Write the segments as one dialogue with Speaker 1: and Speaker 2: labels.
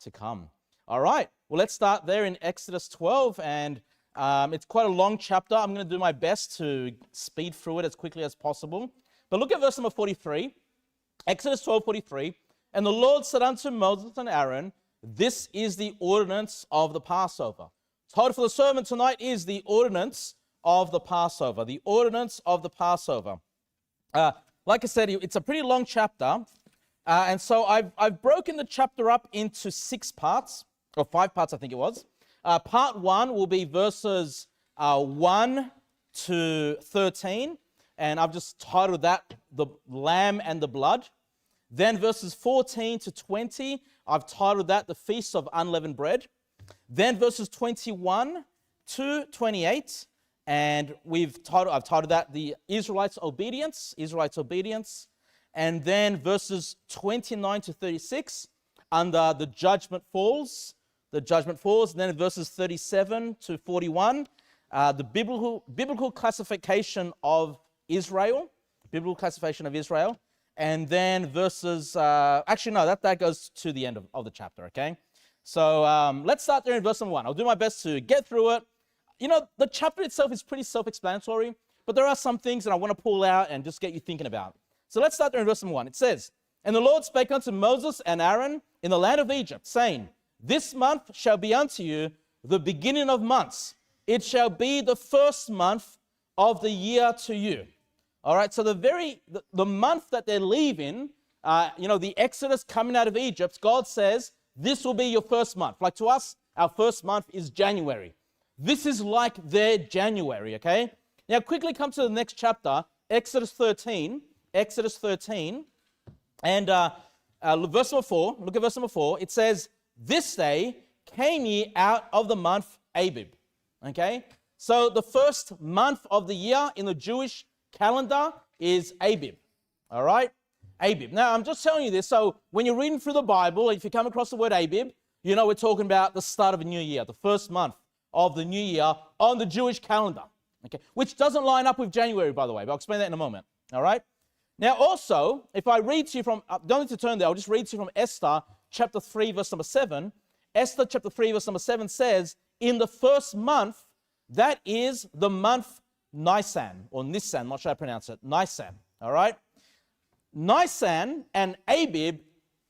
Speaker 1: to come. All right, well, let's start there in Exodus 12, and it's quite a long chapter. I'm going to do my best to speed through it as quickly as possible. But look at verse number 43, Exodus 12:43. And the Lord said unto Moses and Aaron, this is the ordinance of the Passover. Title for the sermon tonight is the ordinance of the Passover. The ordinance of the Passover. Like I said, it's a pretty long chapter. And so I've broken the chapter up into 6 parts, or 5 parts, I think it was. Part 1 will be verses 1 to 13. And I've just titled that, The Lamb and the Blood. Then verses 14 to 20, I've titled that, The Feast of Unleavened Bread. Then verses 21 to 28, and I've titled that, The Israelites' Obedience. And then verses 29 to 36, under the judgment falls. And then verses 37 to 41, the biblical classification of Israel. And then verses, that goes to the end of the chapter, okay? So let's start there in verse number 1. I'll do my best to get through it. You know, the chapter itself is pretty self-explanatory, but there are some things that I want to pull out and just get you thinking about. So let's start there in verse number 1. It says, And the Lord spake unto Moses and Aaron in the land of Egypt, saying, This month shall be unto you the beginning of months. It shall be the first month of the year to you. All right, so the month that they're leaving, the Exodus coming out of Egypt, God says, this will be your first month. Like to us, our first month is January. This is like their January, okay? Now, quickly come to the next chapter, Exodus 13. And verse number 4, look at verse number 4. It says, This day came ye out of the month Abib, okay? So the first month of the year in the Jewish calendar is Abib, all right? Abib. Now, I'm just telling you this, so when you're reading through the Bible, if you come across the word Abib, you know we're talking about the start of a new year, the first month of the new year on the Jewish calendar, okay? Which doesn't line up with January, by the way, but I'll explain that in a moment, all right? Now, also, if I read to you from, don't need to turn there, I'll just read to you from Esther chapter 3, verse number 7. Esther chapter 3, verse number 7 says, In the first month, that is the month Nisan, or Nisan, not sure how to pronounce it, Nisan, all right? Nisan and Abib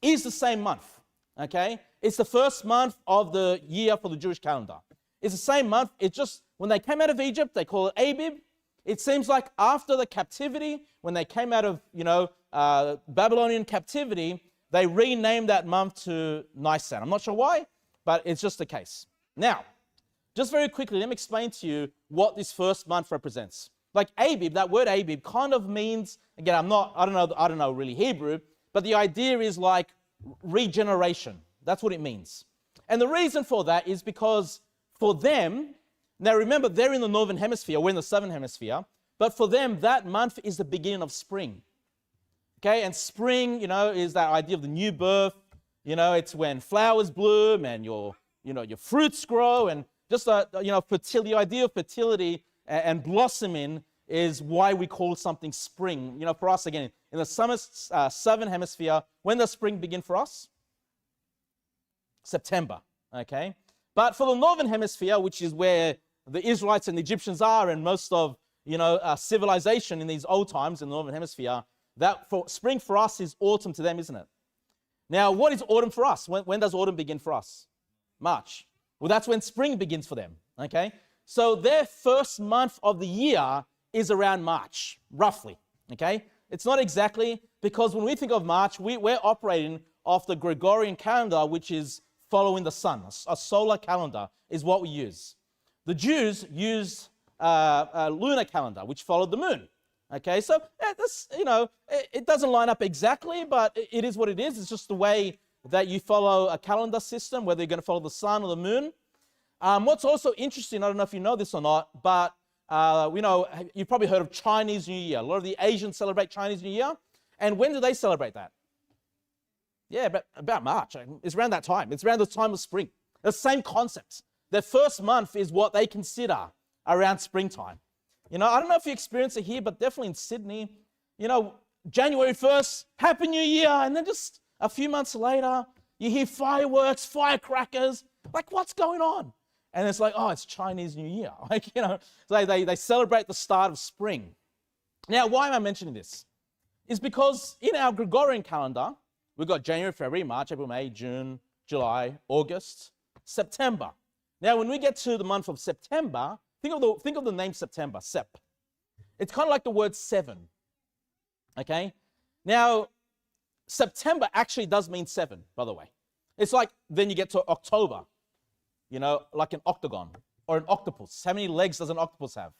Speaker 1: is the same month, okay? It's the first month of the year for the Jewish calendar. It's the same month. It's just, when they came out of Egypt, they call it Abib. It seems like after the captivity, when they came out of, Babylonian captivity, they renamed that month to Nisan. I'm not sure why, but it's just the case. Now, just very quickly, let me explain to you what this first month represents. Like Abib, that word Abib kind of means, again, I don't know really Hebrew, but the idea is like regeneration. That's what it means. And the reason for that is because for them, now remember, they're in the northern hemisphere, we're in the southern hemisphere, but for them, that month is the beginning of spring. Okay, and spring, is that idea of the new birth. It's when flowers bloom and your fruits grow, and just fertility, the idea of fertility and blossoming is why we call something spring. For us, again, in the southern hemisphere, when does spring begin for us? September, okay? But for the northern hemisphere, which is where the Israelites and the Egyptians are, and most of, civilization in these old times in the northern hemisphere, spring for us is autumn to them, isn't it? Now, what is autumn for us? When does autumn begin for us? March. Well, that's when spring begins for them, okay? So their first month of the year is around March, roughly, okay? It's not exactly, because when we think of March, we're operating off the Gregorian calendar, which is following the sun. A solar calendar is what we use. The Jews used a lunar calendar, which followed the moon. Okay, so it doesn't line up exactly, but it is what it is. It's just the way that you follow a calendar system, whether you're going to follow the sun or the moon. What's also interesting, I don't know if you know this or not, but you've probably heard of Chinese New Year. A lot of the Asians celebrate Chinese New Year. And when do they celebrate that? Yeah, about March. It's around that time. It's around the time of spring. The same concept. Their first month is what they consider around springtime. I don't know if you experience it here, but definitely in Sydney, January 1st, Happy New Year. And then just a few months later, You hear fireworks, firecrackers. Like, what's going on? And it's like, oh, it's Chinese New Year. Like, so they celebrate the start of spring. Now, why am I mentioning this? It's because in our Gregorian calendar, we've got January, February, March, April, May, June, July, August, September. Now, when we get to the month of September, think of the name September, Sep. It's kind of like the word seven, okay? Now, September actually does mean seven, by the way. It's like then you get to October, like an octagon or an octopus. How many legs does an octopus have?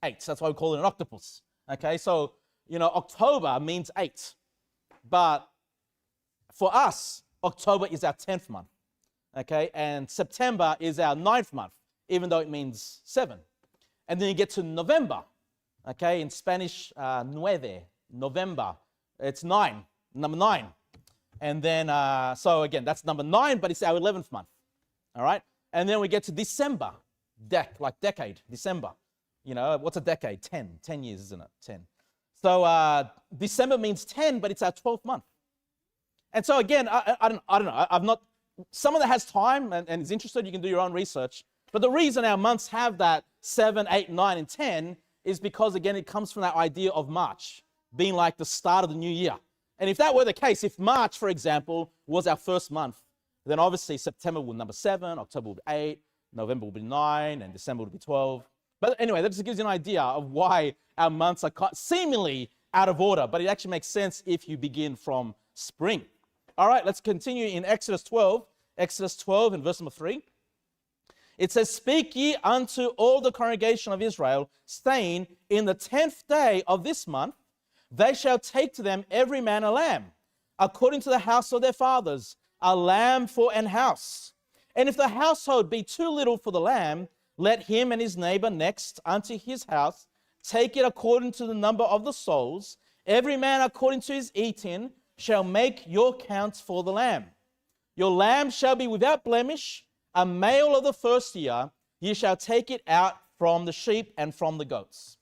Speaker 1: 8. That's why we call it an octopus, okay? So, October means 8. But for us, October is our 10th month, okay? And September is our 9th month, even though it means 7. And then you get to November, okay? In Spanish, nueve, November. It's 9, number 9. And then, so again, that's number 9, but it's our 11th month, all right? And then we get to December, like decade, December. What's a decade? 10 years, isn't it? 10. So December means 10, but it's our 12th month. And so again, I don't know. I've not, someone that has time and is interested, you can do your own research. But the reason our months have that 7, 8, 9, and 10 is because, again, it comes from that idea of March being like the start of the new year. And if that were the case, if March, for example, was our first month, then obviously September would be number 7, October would be 8, November would be 9, and December would be 12. But anyway, that just gives you an idea of why our months are seemingly out of order, but it actually makes sense if you begin from spring. All right, let's continue in Exodus 12. Exodus 12 in verse number 3. It says, "Speak ye unto all the congregation of Israel, saying, in the 10th day of this month, they shall take to them every man a lamb, according to the house of their fathers, a lamb for an house. And if the household be too little for the lamb, let him and his neighbor next unto his house take it according to the number of the souls. Every man according to his eating shall make your count for the lamb. Your lamb shall be without blemish, a male of the first year. Ye shall take it out from the sheep and from the goats."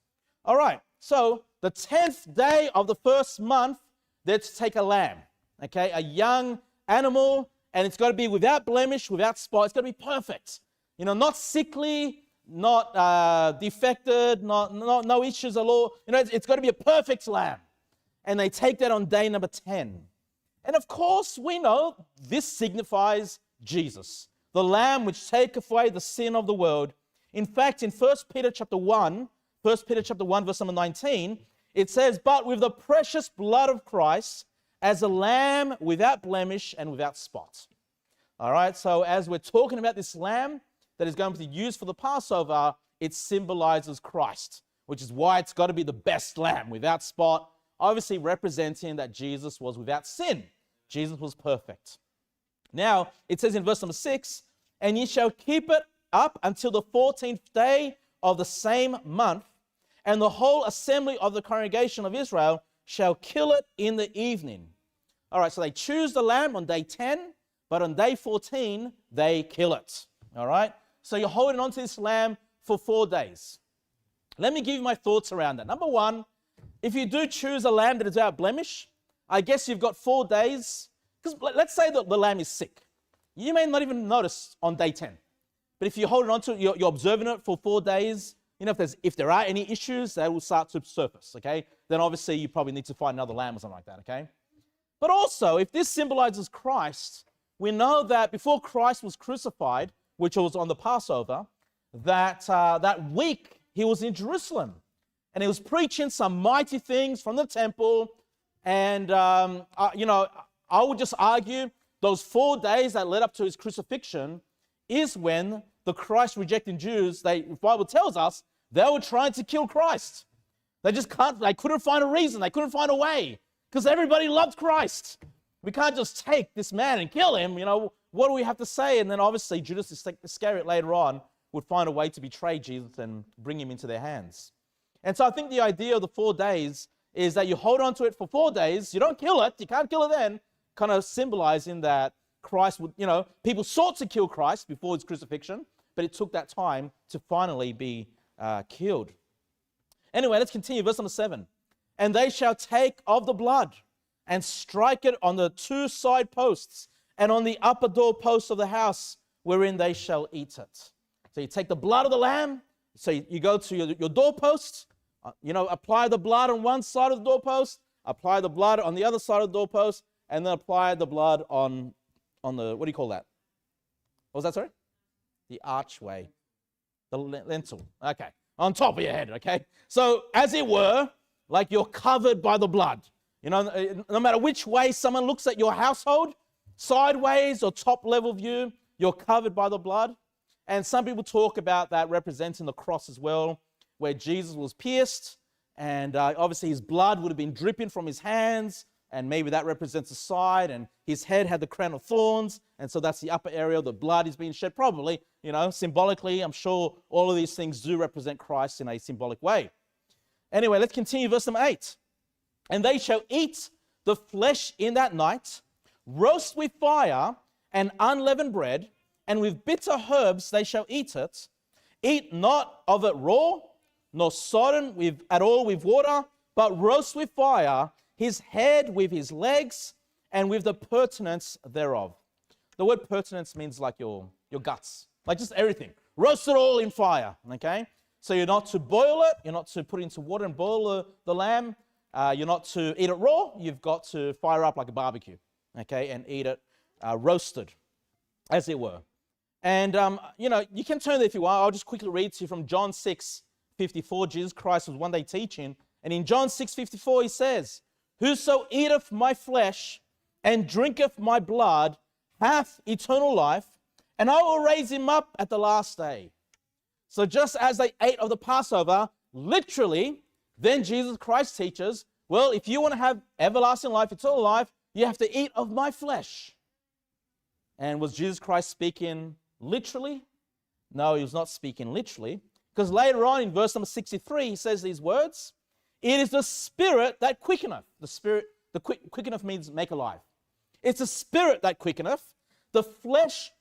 Speaker 1: All right, so the 10th day of the first month, let's take a lamb, okay? A young animal, and it's got to be without blemish, without spot. It's got to be perfect. Not sickly, not defected, no issues at all. It's got to be a perfect lamb. And they take that on day number 10. And of course, we know this signifies Jesus, the Lamb which taketh away the sin of the world. In fact, in 1 Peter chapter 1, verse number 19, it says, "But with the precious blood of Christ, as a lamb without blemish and without spot." All right, so as we're talking about this lamb that is going to be used for the Passover, it symbolizes Christ, which is why it's got to be the best lamb, without spot, obviously representing that Jesus was without sin. Jesus was perfect. Now, it says in verse number 6, "And ye shall keep it up until the 14th day of the same month, and the whole assembly of the congregation of Israel shall kill it in the evening." All right, so they choose the lamb on day 10, but on day 14, they kill it. All right, so you're holding on to this lamb for 4 days. Let me give you my thoughts around that. Number one, if you do choose a lamb that is without blemish, I guess you've got 4 days, because let's say that the lamb is sick. You may not even notice on day 10, but if you're holding on to it, you're observing it for 4 days, if there are any issues, they will start to surface, okay? Then obviously you probably need to find another lamb or something like that, okay? But also, if this symbolizes Christ, we know that before Christ was crucified, which was on the Passover, that week he was in Jerusalem, and he was preaching some mighty things from the temple. And I would just argue those 4 days that led up to his crucifixion is when the Christ-rejecting Jews, the Bible tells us, they were trying to kill Christ. They couldn't find a reason, they couldn't find a way, because everybody loved Christ. We can't just take this man and kill him, what do we have to say? And then obviously Judas Iscariot later on would find a way to betray Jesus and bring him into their hands. And so I think the idea of the 4 days is that you hold on to it for 4 days, you don't kill it, you can't kill it then, kind of symbolizing that Christ would, people sought to kill Christ before his crucifixion, but it took that time to finally be killed. Anyway, let's continue, verse number 7. "And they shall take of the blood and strike it on the 2 side posts and on the upper doorpost of the house wherein they shall eat it. So you take the blood of the lamb, so you go to your doorpost, apply the blood on one side of the doorpost, apply the blood on the other side of the doorpost, and then apply the blood on the, what do you call that? What was that, sorry? The archway, the lintel. Okay, on top of your head, okay? So as it were, like you're covered by the blood. No matter which way someone looks at your household, sideways or top level view, you're covered by the blood. And some people talk about that representing the cross as well, where Jesus was pierced, and obviously his blood would have been dripping from his hands, and maybe that represents the side, and his head had the crown of thorns, and so that's the upper area. The blood is being shed, probably, symbolically. I'm sure all of these things do represent Christ in a symbolic way. Anyway, let's continue verse number 8. And they shall eat the flesh in that night, roast with fire and unleavened bread, and with bitter herbs they shall eat it. Eat not of it raw, nor sodden at all with water, but roast with fire his head with his legs, and with the purtenance thereof. The word purtenance means like your guts, like just everything. Roast it all in fire, okay? So you're not to boil it, you're not to put it into water and boil the lamb, you're not to eat it raw, you've got to fire up like a barbecue, okay, and eat it roasted, as it were. And, you can turn there if you want. I'll just quickly read to you from John 6:54. Jesus Christ was one day teaching. And in John 6:54, he says, Whoso eateth my flesh and drinketh my blood hath eternal life, and I will raise him up at the last day. So just as they ate of the Passover, literally, then Jesus Christ teaches, well, if you want to have everlasting life, eternal life, you have to eat of my flesh. And was Jesus Christ speaking literally? No, he was not speaking literally. Because later on in verse number 63, he says these words, It is the spirit that quickeneth. Quickeneth means make alive. It's the spirit that quickeneth. The flesh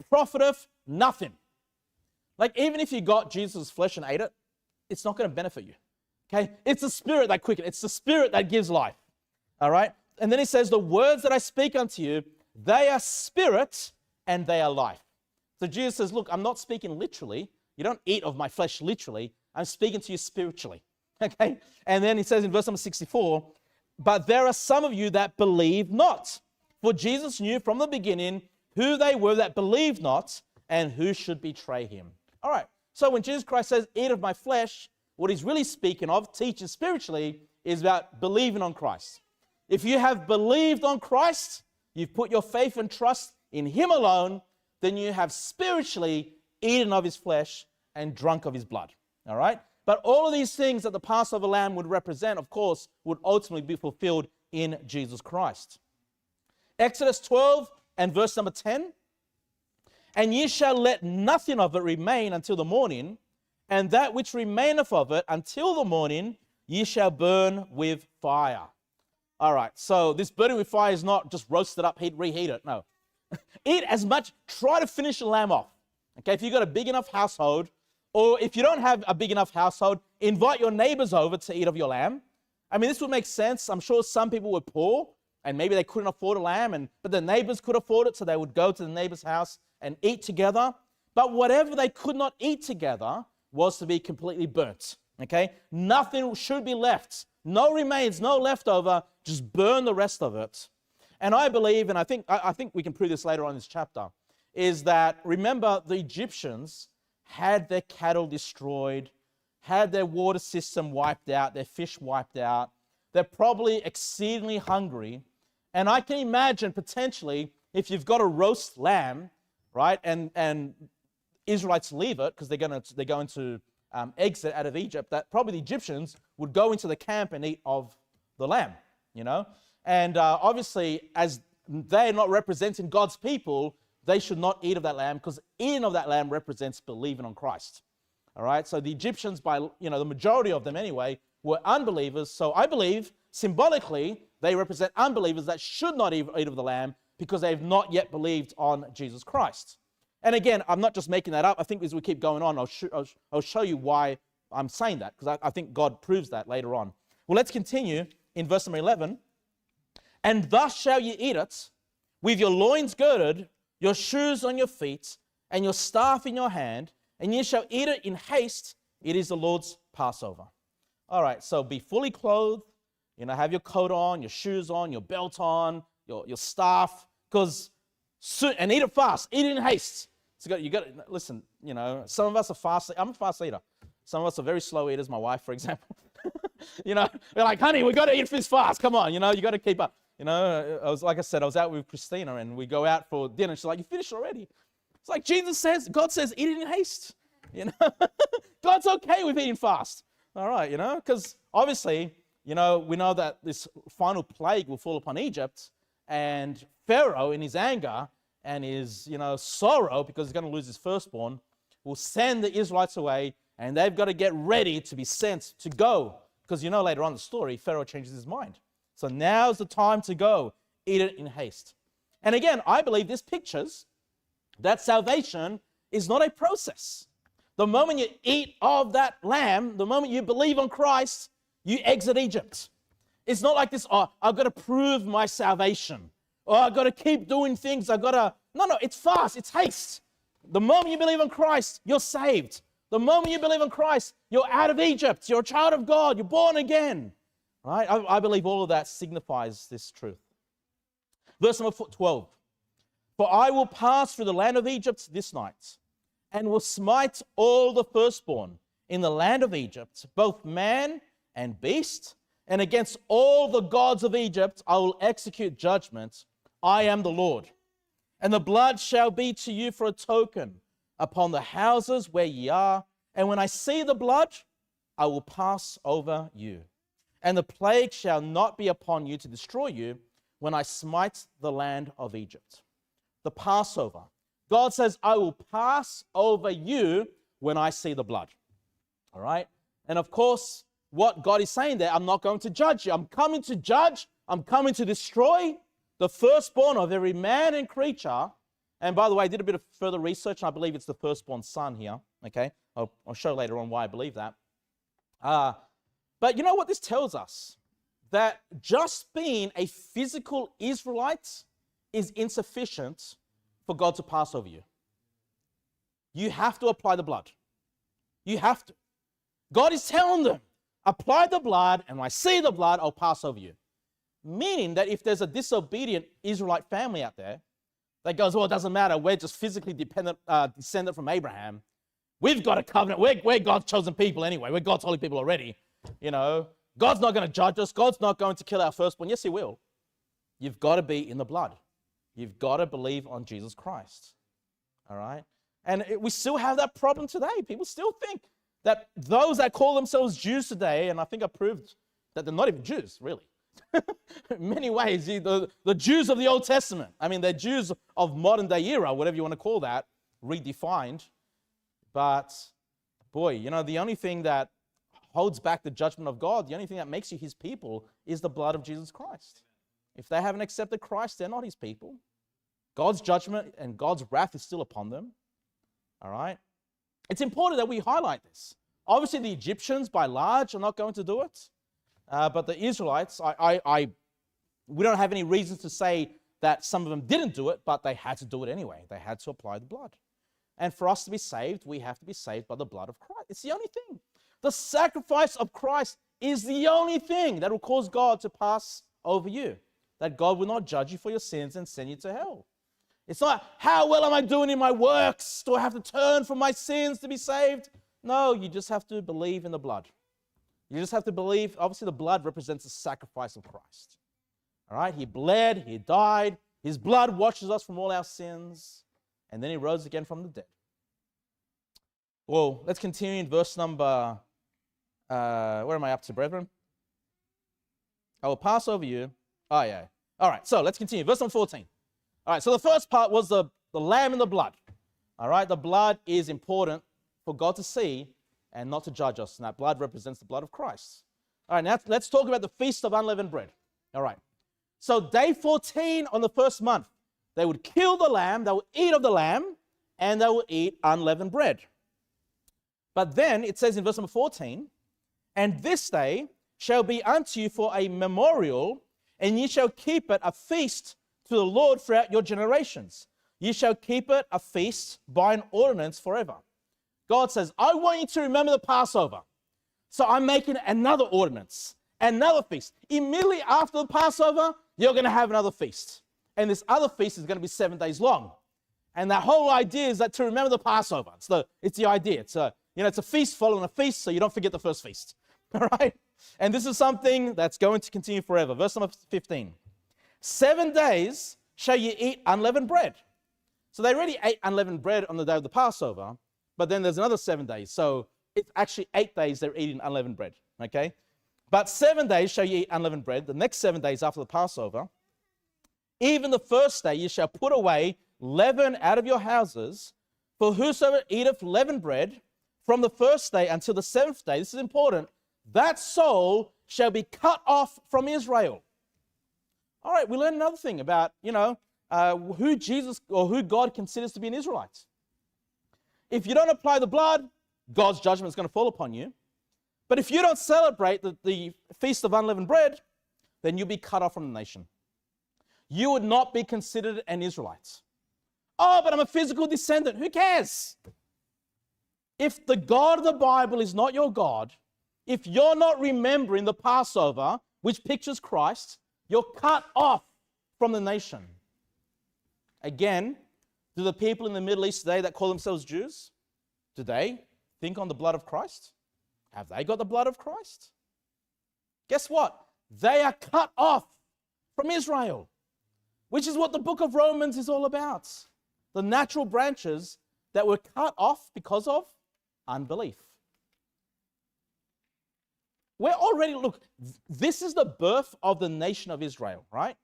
Speaker 1: profiteth nothing. Like even if you got Jesus' flesh and ate it, it's not going to benefit you. Okay? It's the spirit that quickeneth. It's the spirit that gives life. All right? And then he says, the words that I speak unto you, they are spirit and they are life. So Jesus says, look, I'm not speaking literally. You don't eat of my flesh literally. I'm speaking to you spiritually. Okay? And then he says in verse number 64, but there are some of you that believe not. For Jesus knew from the beginning who they were that believed not and who should betray him. All right. So when Jesus Christ says, eat of my flesh, what he's really speaking of, teaching spiritually, is about believing on Christ. If you have believed on Christ, you've put your faith and trust in him alone, then you have spiritually eaten of his flesh and drunk of his blood. All right? But all of these things that the Passover lamb would represent, of course, would ultimately be fulfilled in Jesus Christ. Exodus 12 and verse number 10. And ye shall let nothing of it remain until the morning, and that which remaineth of it until the morning ye shall burn with fire. All right, so this burning with fire is not just roast it up, reheat it. No. Eat as much, try to finish the lamb off. Okay, if you've got a big enough household, or if you don't have a big enough household, invite your neighbors over to eat of your lamb. I mean, this would make sense. I'm sure some people were poor, and maybe they couldn't afford a lamb, but the neighbors could afford it, so they would go to the neighbor's house and eat together. But whatever they could not eat together was to be completely burnt. Okay? Nothing should be left. No remains, no leftover. Just burn the rest of it. And I believe, and I think we can prove this later on in this chapter, is that, remember, the Egyptians had their cattle destroyed, had their water system wiped out, their fish wiped out. They're probably exceedingly hungry. And I can imagine potentially if you've got a roast lamb, right, and Israelites leave it because they're going to exit out of Egypt, that probably the Egyptians would go into the camp and eat of the lamb, And obviously, as they're not representing God's people, they should not eat of that lamb, because eating of that lamb represents believing on Christ. All right, so the Egyptians, the majority of them anyway, were unbelievers. So I believe, symbolically, they represent unbelievers that should not eat of the lamb because they have not yet believed on Jesus Christ. And again, I'm not just making that up. I think as we keep going on, I'll show you why I'm saying that, because I think God proves that later on. Well, let's continue in verse number 11. And thus shall ye eat it with your loins girded, your shoes on your feet, and your staff in your hand, and ye shall eat it in haste. It is the Lord's Passover. All right, so be fully clothed, have your coat on, your shoes on, your belt on, your staff, and eat it fast, eat it in haste. So you got to listen, some of us are fast. I'm a fast eater. Some of us are very slow eaters, my wife, for example. We're like, honey, we got to eat this fast. Come on, you got to keep up. I was out with Christina, and we go out for dinner. She's like, you finished already? It's like God says, eat it in haste. God's okay with eating fast. All right, because obviously, we know that this final plague will fall upon Egypt, and Pharaoh, in his anger and his, sorrow, because he's going to lose his firstborn, will send the Israelites away, and they've got to get ready to be sent to go. Because later on in the story, Pharaoh changes his mind. So now's the time to go. Eat it in haste. And again, I believe this pictures that salvation is not a process. The moment you eat of that lamb, the moment you believe on Christ, you exit Egypt. It's not like this, I've got to prove my salvation. Or I've got to keep doing things. No, it's fast. It's haste. The moment you believe on Christ, you're saved. The moment you believe on Christ, you're out of Egypt. You're a child of God. You're born again. Right? I believe all of that signifies this truth. Verse number 12. For I will pass through the land of Egypt this night, and will smite all the firstborn in the land of Egypt, both man and beast, and against all the gods of Egypt I will execute judgment. I am the Lord. And the blood shall be to you for a token upon the houses where ye are. And when I see the blood, I will pass over you. And the plague shall not be upon you to destroy you when I smite the land of Egypt. The Passover. God says, I will pass over you when I see the blood. All right? And of course, what God is saying there, I'm not going to judge you. I'm coming to judge. I'm coming to destroy the firstborn of every man and creature. And by the way, I did a bit of further research, and I believe it's the firstborn son here. Okay? I'll show later on why I believe that. But you know what this tells us? That just being a physical Israelite is insufficient for God to pass over you. You have to apply the blood. You have to. God is telling them, apply the blood, and when I see the blood, I'll pass over you. Meaning that if there's a disobedient Israelite family out there that goes, well, it doesn't matter, we're just physically descendant from Abraham. We've got a covenant. We're God's chosen people anyway. We're God's holy people already. God's not going to judge us. God's not going to kill our firstborn. Yes, he will. You've got to be in the blood. You've got to believe on Jesus Christ. All right? And we still have that problem today. People still think that those that call themselves Jews today, and I think I proved that they're not even Jews, really. In many ways, the Jews of the Old Testament, they're Jews of modern day era, whatever you want to call that, redefined. But, boy, the only thing that holds back the judgment of God, the only thing that makes you his people is the blood of Jesus Christ. If they haven't accepted Christ, they're not his people. God's judgment and God's wrath is still upon them. All right? It's important that we highlight this. Obviously, the Egyptians, by large, are not going to do it. But the Israelites, we don't have any reasons to say that some of them didn't do it, but they had to do it anyway. They had to apply the blood. And for us to be saved, we have to be saved by the blood of Christ. It's the only thing. The sacrifice of Christ is the only thing that will cause God to pass over you. That God will not judge you for your sins and send you to hell. It's not, how well am I doing in my works? Do I have to turn from my sins to be saved? No, you just have to believe in the blood. You just have to believe, obviously the blood represents the sacrifice of Christ. All right, he bled, he died, his blood washes us from all our sins, and then he rose again from the dead. Well, let's continue in verse number, where am I up to, brethren? I will pass over you. Oh, yeah. All right, so let's continue. Verse number 14. All right, so the first part was the lamb and the blood. All right, the blood is important for God to see and not to judge us. And that blood represents the blood of Christ. All right, now let's talk about the Feast of Unleavened Bread. All right, so day 14 on the first month, they would kill the lamb, they would eat of the lamb, and they would eat unleavened bread. But then it says in verse number 14, and this day shall be unto you for a memorial, and ye shall keep it a feast to the Lord throughout your generations. You shall keep it a feast by an ordinance forever. God says, I want you to remember the Passover. So I'm making another ordinance, another feast. Immediately after the Passover, you're going to have another feast. And this other feast is going to be 7 days long. And that whole idea is that to remember the Passover. It's the idea. It's a feast following a feast, so you don't forget the first feast. All right? And this is something that's going to continue forever. Verse number 15. 7 days shall you eat unleavened bread. So they already ate unleavened bread on the day of the Passover, but then there's another 7 days. So it's actually 8 days they're eating unleavened bread. Okay? But 7 days shall you eat unleavened bread. The next 7 days after the Passover, even the first day you shall put away leaven out of your houses. For whosoever eateth leavened bread from the first day until the 7th day, this is important, that soul shall be cut off from Israel. All right, we learn another thing about, who Jesus or who God considers to be an Israelite. If you don't apply the blood, God's judgment is going to fall upon you. But if you don't celebrate the Feast of Unleavened Bread, then you'll be cut off from the nation. You would not be considered an Israelite. Oh, but I'm a physical descendant. Who cares? If the God of the Bible is not your God, if you're not remembering the Passover, which pictures Christ, you're cut off from the nation. Again, do the people in the Middle East today that call themselves Jews, do they think on the blood of Christ? Have they got the blood of Christ? Guess what? They are cut off from Israel, which is what the book of Romans is all about. The natural branches that were cut off because of unbelief. This is the birth of the nation of Israel, right?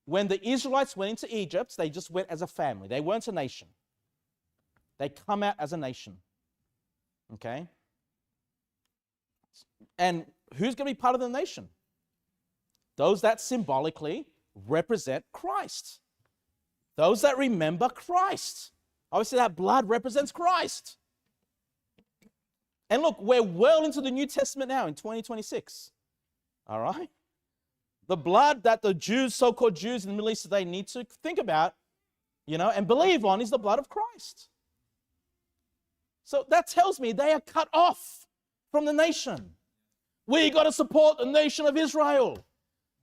Speaker 1: When the Israelites went into Egypt, they just went as a family. They weren't a nation. They come out as a nation, okay? And who's going to be part of the nation? Those that symbolically represent Christ. Those that remember Christ. Obviously, that blood represents Christ. And look, we're well into the New Testament now in 2026. All right? The blood that the Jews, so-called Jews in the Middle East today need to think about, and believe on is the blood of Christ. So that tells me they are cut off from the nation. We got to support the nation of Israel.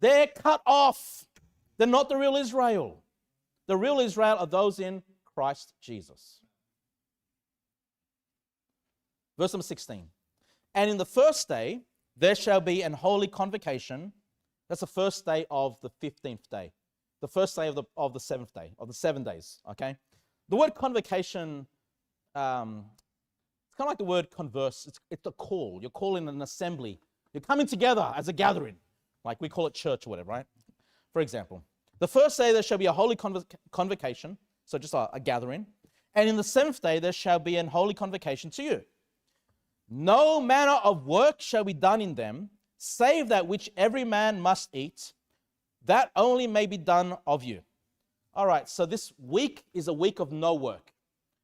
Speaker 1: They're cut off. They're not the real Israel. The real Israel are those in Christ Jesus. Verse number 16. And in the first day, there shall be an holy convocation. That's the first day of the 15th day. The first day of the 7th day, of the 7 days, okay? The word convocation, it's kind of like the word converse. It's a call. You're calling an assembly. You're coming together as a gathering, like we call it church or whatever, right? For example, the first day there shall be a holy convocation, so just a gathering. And in the 7th day there shall be an holy convocation to you. No manner of work shall be done in them, save that which every man must eat, that only may be done of you. All right, so this week is a week of no work.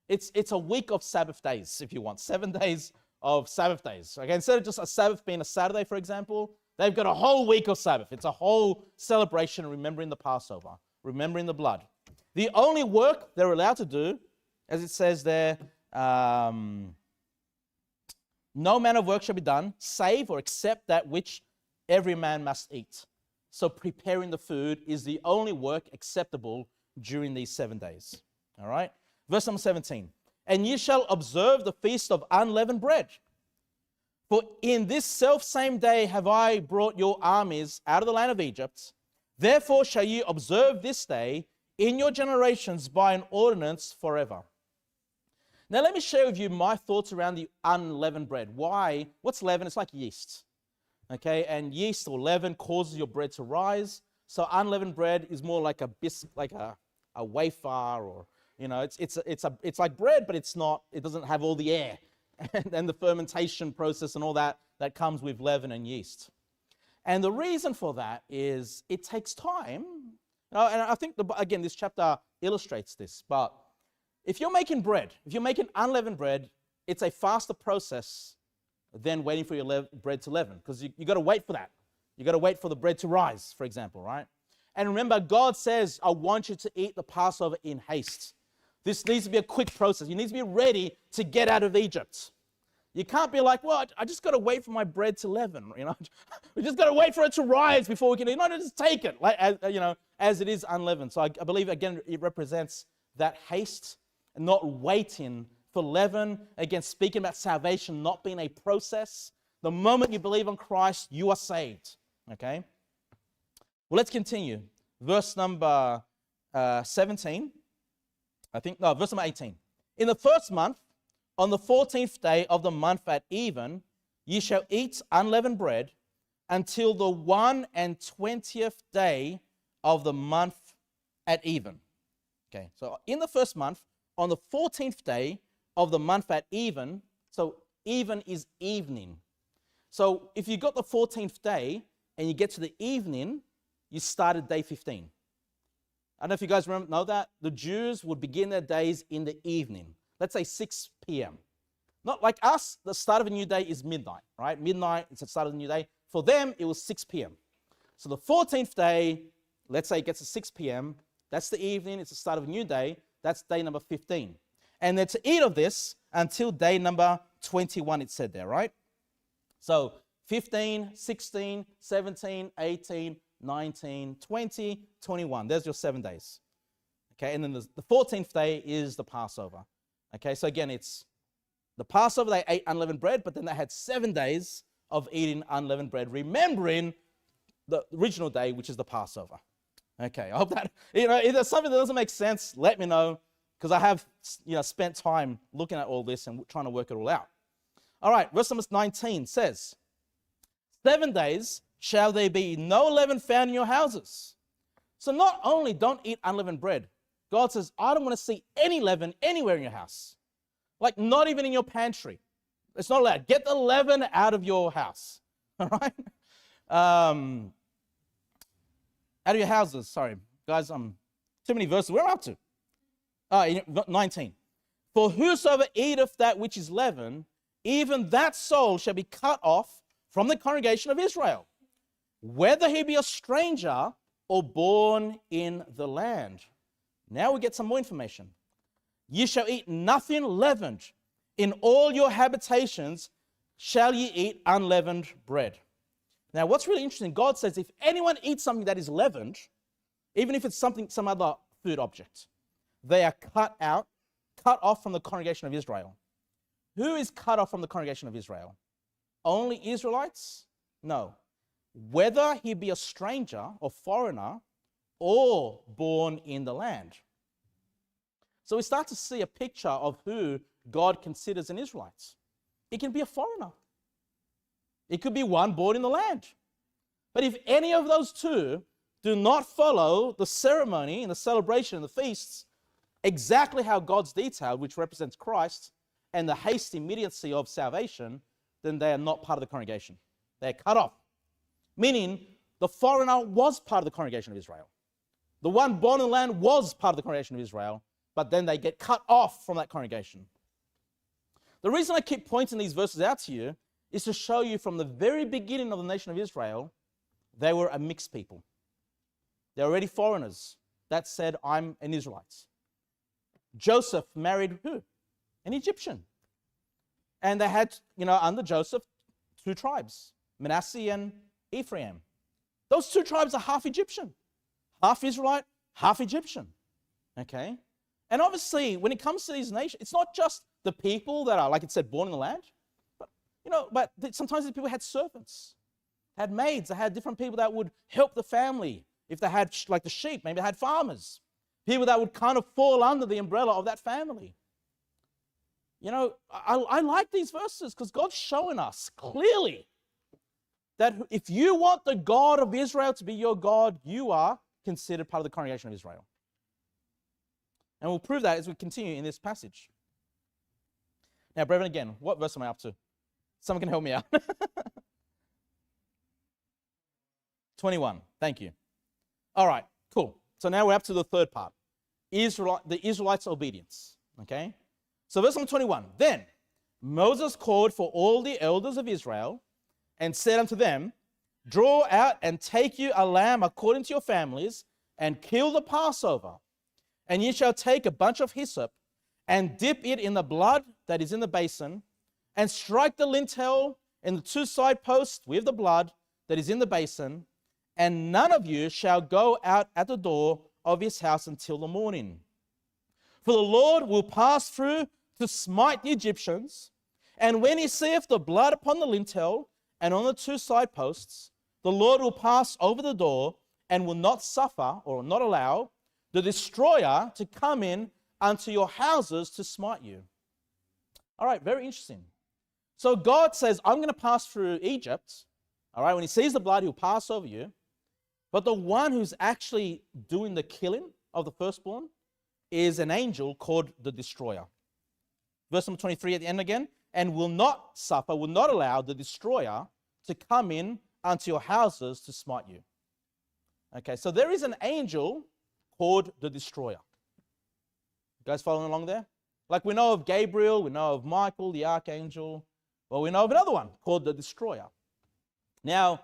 Speaker 1: It's a week of Sabbath days, if you want. 7 days of Sabbath days. Okay, instead of just a Sabbath being a Saturday, for example, they've got a whole week of Sabbath. It's a whole celebration remembering the Passover, remembering the blood. The only work they're allowed to do, as it says there, no manner of work shall be done, save or except that which every man must eat. So preparing the food is the only work acceptable during these 7 days. All right? Verse number 17. And ye shall observe the feast of unleavened bread. For in this selfsame day have I brought your armies out of the land of Egypt. Therefore shall ye observe this day in your generations by an ordinance forever. Now let me share with you my thoughts around the unleavened bread. Why? What's leaven? It's like yeast. Okay, and yeast or leaven causes your bread to rise. So unleavened bread is more like a biscuit, like a wafer, or it's like bread, but it's not. It doesn't have all the air and the fermentation process and all that comes with leaven and yeast. And the reason for that is it takes time. And I think again this chapter illustrates this. But if you're making bread, if you're making unleavened bread, it's a faster process than waiting for your bread to leaven, because you got to wait for that. You got to wait for the bread to rise, for example, right? And remember, God says, I want you to eat the Passover in haste. This needs to be a quick process. You need to be ready to get out of Egypt. You can't be like, well, I just got to wait for my bread to leaven. We just got to wait for it to rise before we can eat. No, just take it, like, as it is unleavened. So I believe, again, it represents that haste and not waiting for leaven. Again, speaking about salvation not being a process. The moment you believe on Christ, you are saved. Okay? Well, let's continue. Verse number 17. Verse number 18. In the first month, on the 14th day of the month at even, ye shall eat unleavened bread until the 21st day of the month at even. Okay, so in the first month, on the 14th day of the month at even, so even is evening. So if you got the 14th day and you get to the evening, you started day 15. I don't know if you guys know that. The Jews would begin their days in the evening. Let's say 6 p.m. Not like us, the start of a new day is midnight, right? Midnight is the start of the new day. For them, it was 6 p.m. So the 14th day, let's say it gets to 6 p.m. That's the evening. It's the start of a new day. That's day number 15. And they're to eat of this until day number 21, it said there, right? So 15, 16, 17, 18, 19, 20, 21. There's your 7 days. Okay, and then the 14th day is the Passover. Okay, so again, it's the Passover, they ate unleavened bread, but then they had 7 days of eating unleavened bread, remembering the original day, which is the Passover. Okay, I hope that, if there's something that doesn't make sense, let me know, because I have, spent time looking at all this and trying to work it all out. All right, verse number 19 says, 7 days shall there be no leaven found in your houses. So not only don't eat unleavened bread, God says, I don't want to see any leaven anywhere in your house. Like not even in your pantry. It's not allowed. Get the leaven out of your house. All right? Out of your houses. Sorry, guys, too many verses. Where am I up to? 19. For whosoever eateth that which is leavened, even that soul shall be cut off from the congregation of Israel, whether he be a stranger or born in the land. Now we get some more information. Ye shall eat nothing leavened. In all your habitations shall ye eat unleavened bread. Now what's really interesting, God says if anyone eats something that is leavened, even if it's some other food object, they are cut off from the congregation of Israel. Who is cut off from the congregation of Israel? Only Israelites? No. Whether he be a stranger or foreigner or born in the land. So we start to see a picture of who God considers an Israelite. It can be a foreigner. It could be one born in the land. But if any of those two do not follow the ceremony and the celebration and the feasts exactly how God's detailed, which represents Christ, and the hasty immediacy of salvation, then they are not part of the congregation. They're cut off. Meaning, the foreigner was part of the congregation of Israel. The one born in the land was part of the congregation of Israel, but then they get cut off from that congregation. The reason I keep pointing these verses out to you is to show you from the very beginning of the nation of Israel, they were a mixed people. They're already foreigners that said, I'm an Israelite. Joseph married who? An Egyptian. And they had, under Joseph, 2 tribes, Manasseh and Ephraim. Those 2 tribes are half Egyptian, half Israelite, half Egyptian. Okay? And obviously, when it comes to these nations, it's not just the people that are, like it said, born in the land, but sometimes these people had servants, had maids, they had different people that would help the family. If they had, like the sheep, maybe they had farmers, people that would kind of fall under the umbrella of that family. I like these verses because God's showing us clearly that if you want the God of Israel to be your God, you are considered part of the congregation of Israel. And we'll prove that as we continue in this passage. Now, brethren, again, what verse am I up to? Someone can help me out. 21. Thank you. All right, cool. So now we're up to the third part. The Israelites' obedience. Okay? So verse number 21. Then Moses called for all the elders of Israel and said unto them, draw out and take you a lamb according to your families, and kill the Passover. And ye shall take a bunch of hyssop, and dip it in the blood that is in the basin, and strike the lintel and the 2 side posts with the blood that is in the basin, and none of you shall go out at the door of his house until the morning. For the Lord will pass through to smite the Egyptians, and when he seeth the blood upon the lintel and on the 2 side posts, the Lord will pass over the door and will not suffer or not allow the destroyer to come in unto your houses to smite you. All right, very interesting. So God says, I'm going to pass through Egypt. All right, when he sees the blood, he'll pass over you. But the one who's actually doing the killing of the firstborn is an angel called the destroyer. Verse number 23 at the end again. And will not suffer, will not allow the destroyer to come in unto your houses to smite you. Okay, so there is an angel called the destroyer. You guys following along there? Like we know of Gabriel, we know of Michael, the archangel. Well, we know of another one called the destroyer. Now,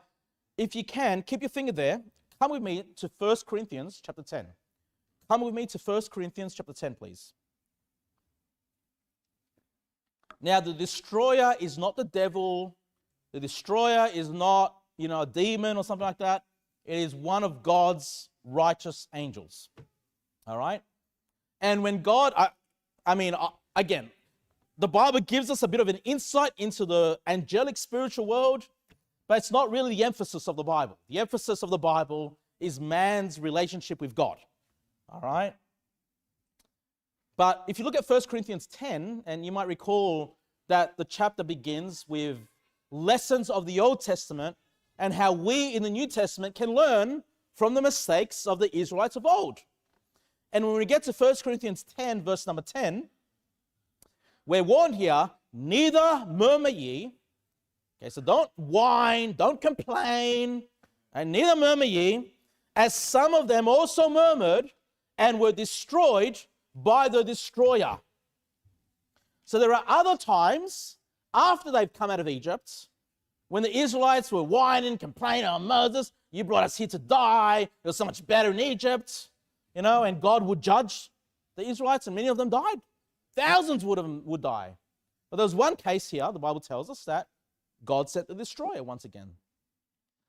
Speaker 1: if you can, keep your finger there. Come with me to 1 Corinthians chapter 10. Come with me to 1 Corinthians chapter 10, please. Now, the destroyer is not the devil. The destroyer is not, a demon or something like that. It is one of God's righteous angels. All right? And when God, again, the Bible gives us a bit of an insight into the angelic spiritual world, but it's not really the emphasis of the Bible. The emphasis of the Bible is man's relationship with God. All right? But if you look at 1 Corinthians 10, and you might recall that the chapter begins with lessons of the Old Testament and how we in the New Testament can learn from the mistakes of the Israelites of old. And when we get to 1 Corinthians 10, verse number 10, we're warned here, neither murmur ye. Okay, so don't whine, don't complain, and neither murmur ye, as some of them also murmured and were destroyed by the destroyer. So there are other times after they've come out of Egypt when the Israelites were whining, complaining, oh, Moses, you brought us here to die. It was so much better in Egypt, and God would judge the Israelites, and many of them died. Thousands would die. But there was one case here, the Bible tells us, that God sent the destroyer once again.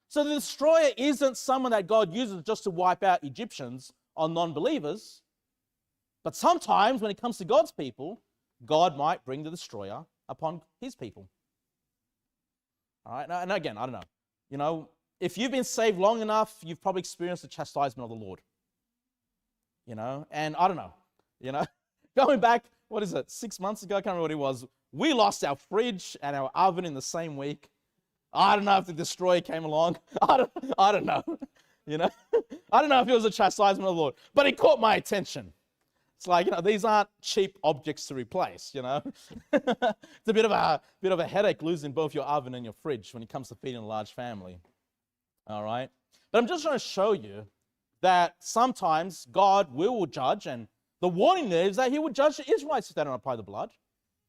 Speaker 1: So the destroyer isn't someone that God uses just to wipe out Egyptians or non-believers. But sometimes when it comes to God's people, God might bring the destroyer upon his people. All right, and again, I don't know. If you've been saved long enough, you've probably experienced the chastisement of the Lord. And I don't know, going back, 6 months ago, I can't remember what it was, we lost our fridge and our oven in the same week. I don't know if the destroyer came along. I don't know, I don't know if it was a chastisement of the Lord, but it caught my attention. It's like, these aren't cheap objects to replace, It's a bit of a headache losing both your oven and your fridge when it comes to feeding a large family. All right? But I'm just trying to show you that sometimes God will judge, and the warning there is that he will judge the Israelites if they don't apply the blood.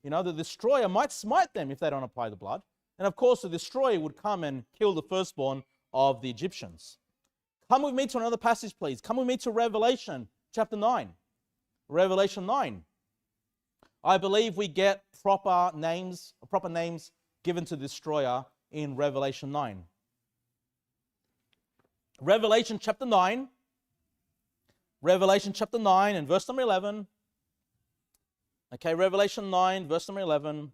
Speaker 1: The destroyer might smite them if they don't apply the blood. And of course, the destroyer would come and kill the firstborn of the Egyptians. Come with me to another passage, please. Come with me to Revelation chapter 9. Revelation 9. I believe we get proper names given to the destroyer in Revelation 9. Revelation chapter 9. Revelation chapter 9 and verse number 11. Okay, Revelation 9, verse number 11.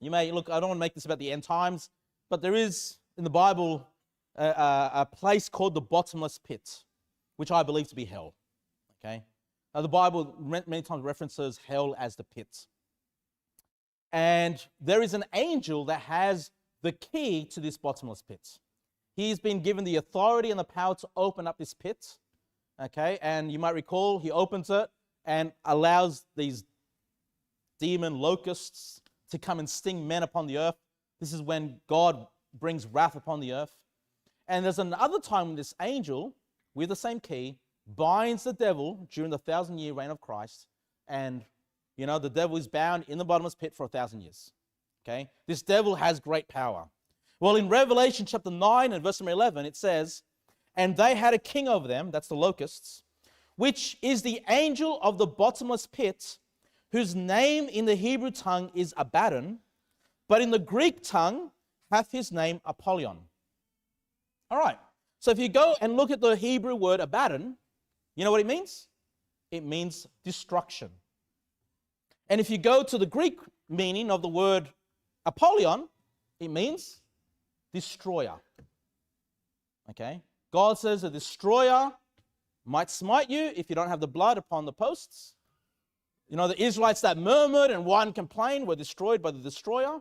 Speaker 1: You may look, I don't want to make this about the end times, but there is in the Bible a place called the bottomless pit, which I believe to be hell. Okay? Now, the Bible many times references hell as the pit. And there is an angel that has the key to this bottomless pit. He's been given the authority and the power to open up this pit. Okay, and you might recall he opens it and allows these demon locusts to come and sting men upon the earth. This is when God brings wrath upon the earth. And there's another time when this angel, with the same key, binds the devil during the 1,000-year reign of Christ. And, the devil is bound in the bottomless pit for 1,000 years. Okay? This devil has great power. Well, in Revelation chapter 9 and verse number 11, it says, and they had a king over them, that's the locusts, which is the angel of the bottomless pit, whose name in the Hebrew tongue is Abaddon, but in the Greek tongue hath his name Apollyon. All right, so if you go and look at the Hebrew word Abaddon, you know what it means? It means destruction. And if you go to the Greek meaning of the word Apollyon, it means destroyer. Okay? God says a destroyer might smite you if you don't have the blood upon the posts. You know, the Israelites that murmured and one complained were destroyed by the destroyer.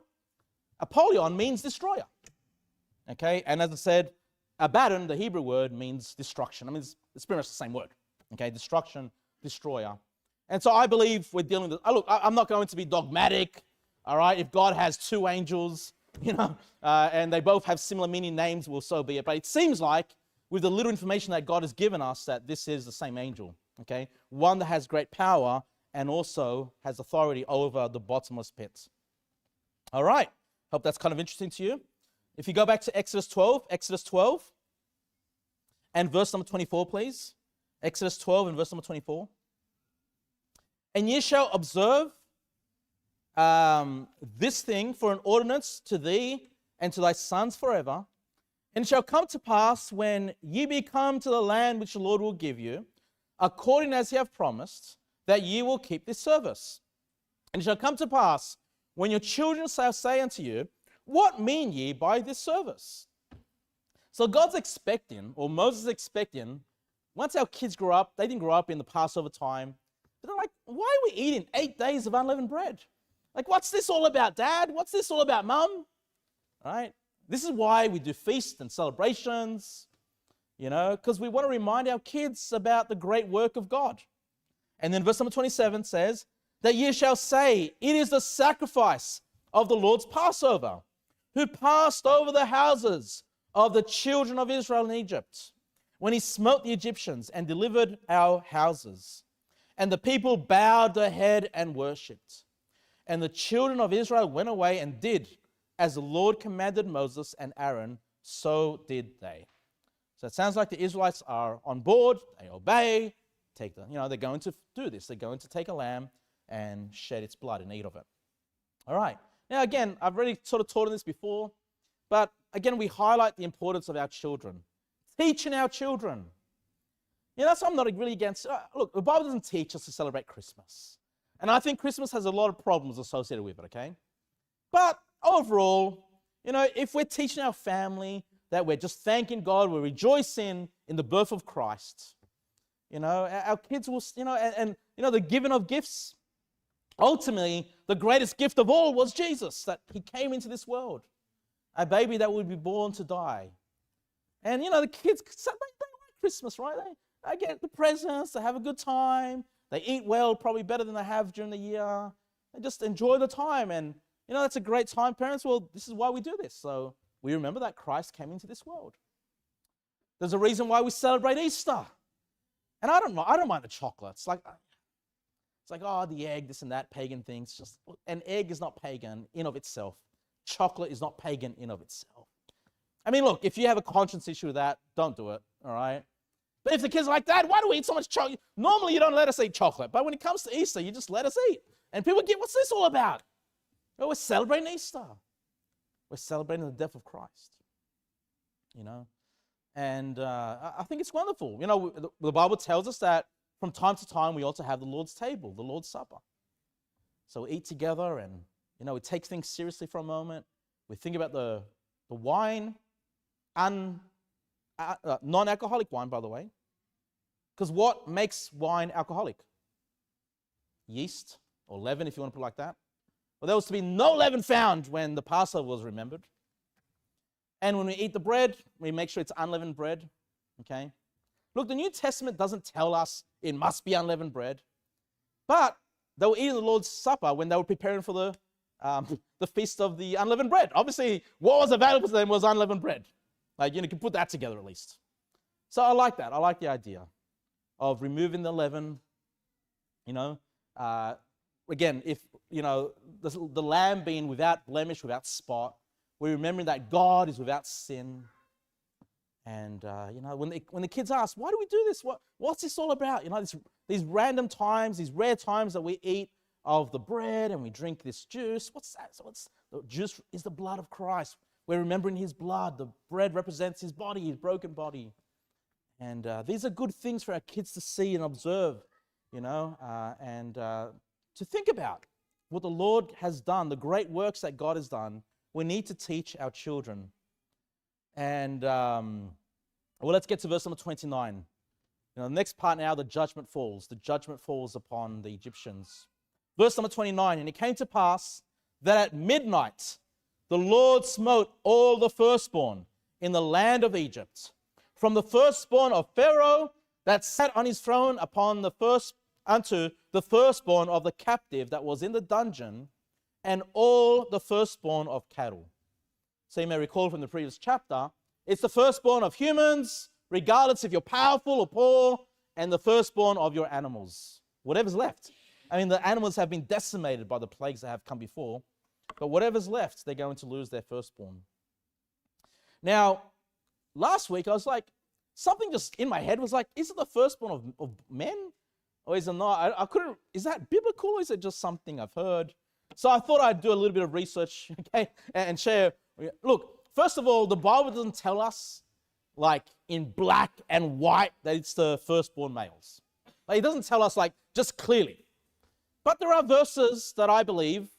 Speaker 1: Apollyon means destroyer. Okay? And as I said, Abaddon, the Hebrew word, means destruction. I mean, it's pretty much the same word. Okay? Destruction, destroyer. And so I believe we're dealing with, look, I'm not going to be dogmatic, all right? If God has two angels, you know, and they both have similar meaning names, well, so be it. But it seems like with the little information that God has given us that this is the same angel, okay? One that has great power and also has authority over the bottomless pits. All right. Hope that's kind of interesting to you. If you go back to Exodus 12 and verse number 24, please. Exodus 12 and verse number 24. And ye shall observe this thing for an ordinance to thee and to thy sons forever. And it shall come to pass when ye be come to the land which the Lord will give you, according as he hath promised, that ye will keep this service. And it shall come to pass when your children shall say unto you, what mean ye by this service? So God's expecting, or Moses is expecting, once our kids grow up, they didn't grow up in the Passover time, but they're like, why are we eating 8 days of unleavened bread? Like, what's this all about, Dad? What's this all about, Mum? Right? This is why we do feasts and celebrations, you know, because we want to remind our kids about the great work of God. And then verse number 27 says, that ye shall say, it is the sacrifice of the Lord's Passover, who passed over the houses of the children of Israel in Egypt, when he smote the Egyptians and delivered our houses. And the people bowed their head and worshipped. And the children of Israel went away and did as the Lord commanded Moses and Aaron, so did they. So it sounds like the Israelites are on board, they obey, they're going to do this. They're going to take a lamb and shed its blood and eat of it. All right. Now, again, I've already sort of taught on this before, but again, we highlight the importance of our children, teaching our children. You know, that's what I'm not really against. Look, the Bible doesn't teach us to celebrate Christmas. And I think Christmas has a lot of problems associated with it, okay? But overall, you know, if we're teaching our family that we're just thanking God, we're rejoicing in the birth of Christ, you know, our kids will, you know, and you know, the giving of gifts, ultimately, the greatest gift of all was Jesus, that he came into this world, a baby that would be born to die. And, you know, the kids, they like Christmas, right? They get the presents, they have a good time, they eat well, probably better than they have during the year. They just enjoy the time. And, you know, that's a great time, parents. Well, this is why we do this. So we remember that Christ came into this world. There's a reason why we celebrate Easter. And I don't mind the chocolate. It's like, oh, the egg, this and that, pagan things. Just an egg is not pagan in of itself. Chocolate is not pagan in of itself. I mean, look, if you have a conscience issue with that, don't do it, all right? But if the kids are like, Dad, why do we eat so much chocolate? Normally, you don't let us eat chocolate. But when it comes to Easter, you just let us eat. And people get, what's this all about? Well, we're celebrating Easter. We're celebrating the death of Christ, you know? And I think it's wonderful. You know, the Bible tells us that from time to time, we also have the Lord's table, the Lord's Supper. So we eat together and, you know, we take things seriously for a moment. We think about the wine, and non-alcoholic wine, by the way. Because what makes wine alcoholic? Yeast or leaven, if you want to put it like that. Well, there was to be no leaven found when the Passover was remembered. And when we eat the bread, we make sure it's unleavened bread, okay? Look, the New Testament doesn't tell us it must be unleavened bread, but they were eating the Lord's Supper when they were preparing for the feast of the unleavened bread. Obviously, what was available to them was unleavened bread. Like, you can put that together at least. So I like that. I like the idea of removing the leaven, you know. Again, if, you know, the lamb being without blemish, without spot, we're remembering that God is without sin. And, when the kids ask, why do we do this? What's this all about? These random times, these rare times that we eat of the bread and we drink this juice. What's that? So the juice is the blood of Christ. We're remembering his blood. The bread represents his body, his broken body. And these are good things for our kids to see and observe, and to think about what the Lord has done, the great works that God has done. We need to teach our children. And, let's get to verse number 29. The next part now, the judgment falls. The judgment falls upon the Egyptians. Verse number 29, and it came to pass that at midnight the Lord smote all the firstborn in the land of Egypt, from the firstborn of Pharaoh that sat on his throne unto the firstborn of the captive that was in the dungeon, and all the firstborn of cattle. So you may recall from the previous chapter, it's the firstborn of humans, regardless if you're powerful or poor, and the firstborn of your animals, whatever's left. I mean, the animals have been decimated by the plagues that have come before, but whatever's left, they're going to lose their firstborn. Now, last week I was like, something just in my head was like, is it the firstborn of men? Or is it not? I couldn't, is that biblical or is it just something I've heard? So I thought I'd do a little bit of research, okay, and share. Look, first of all, the Bible doesn't tell us, like, in black and white that it's the firstborn males. Like, it doesn't tell us, like, just clearly. But there are verses that I believe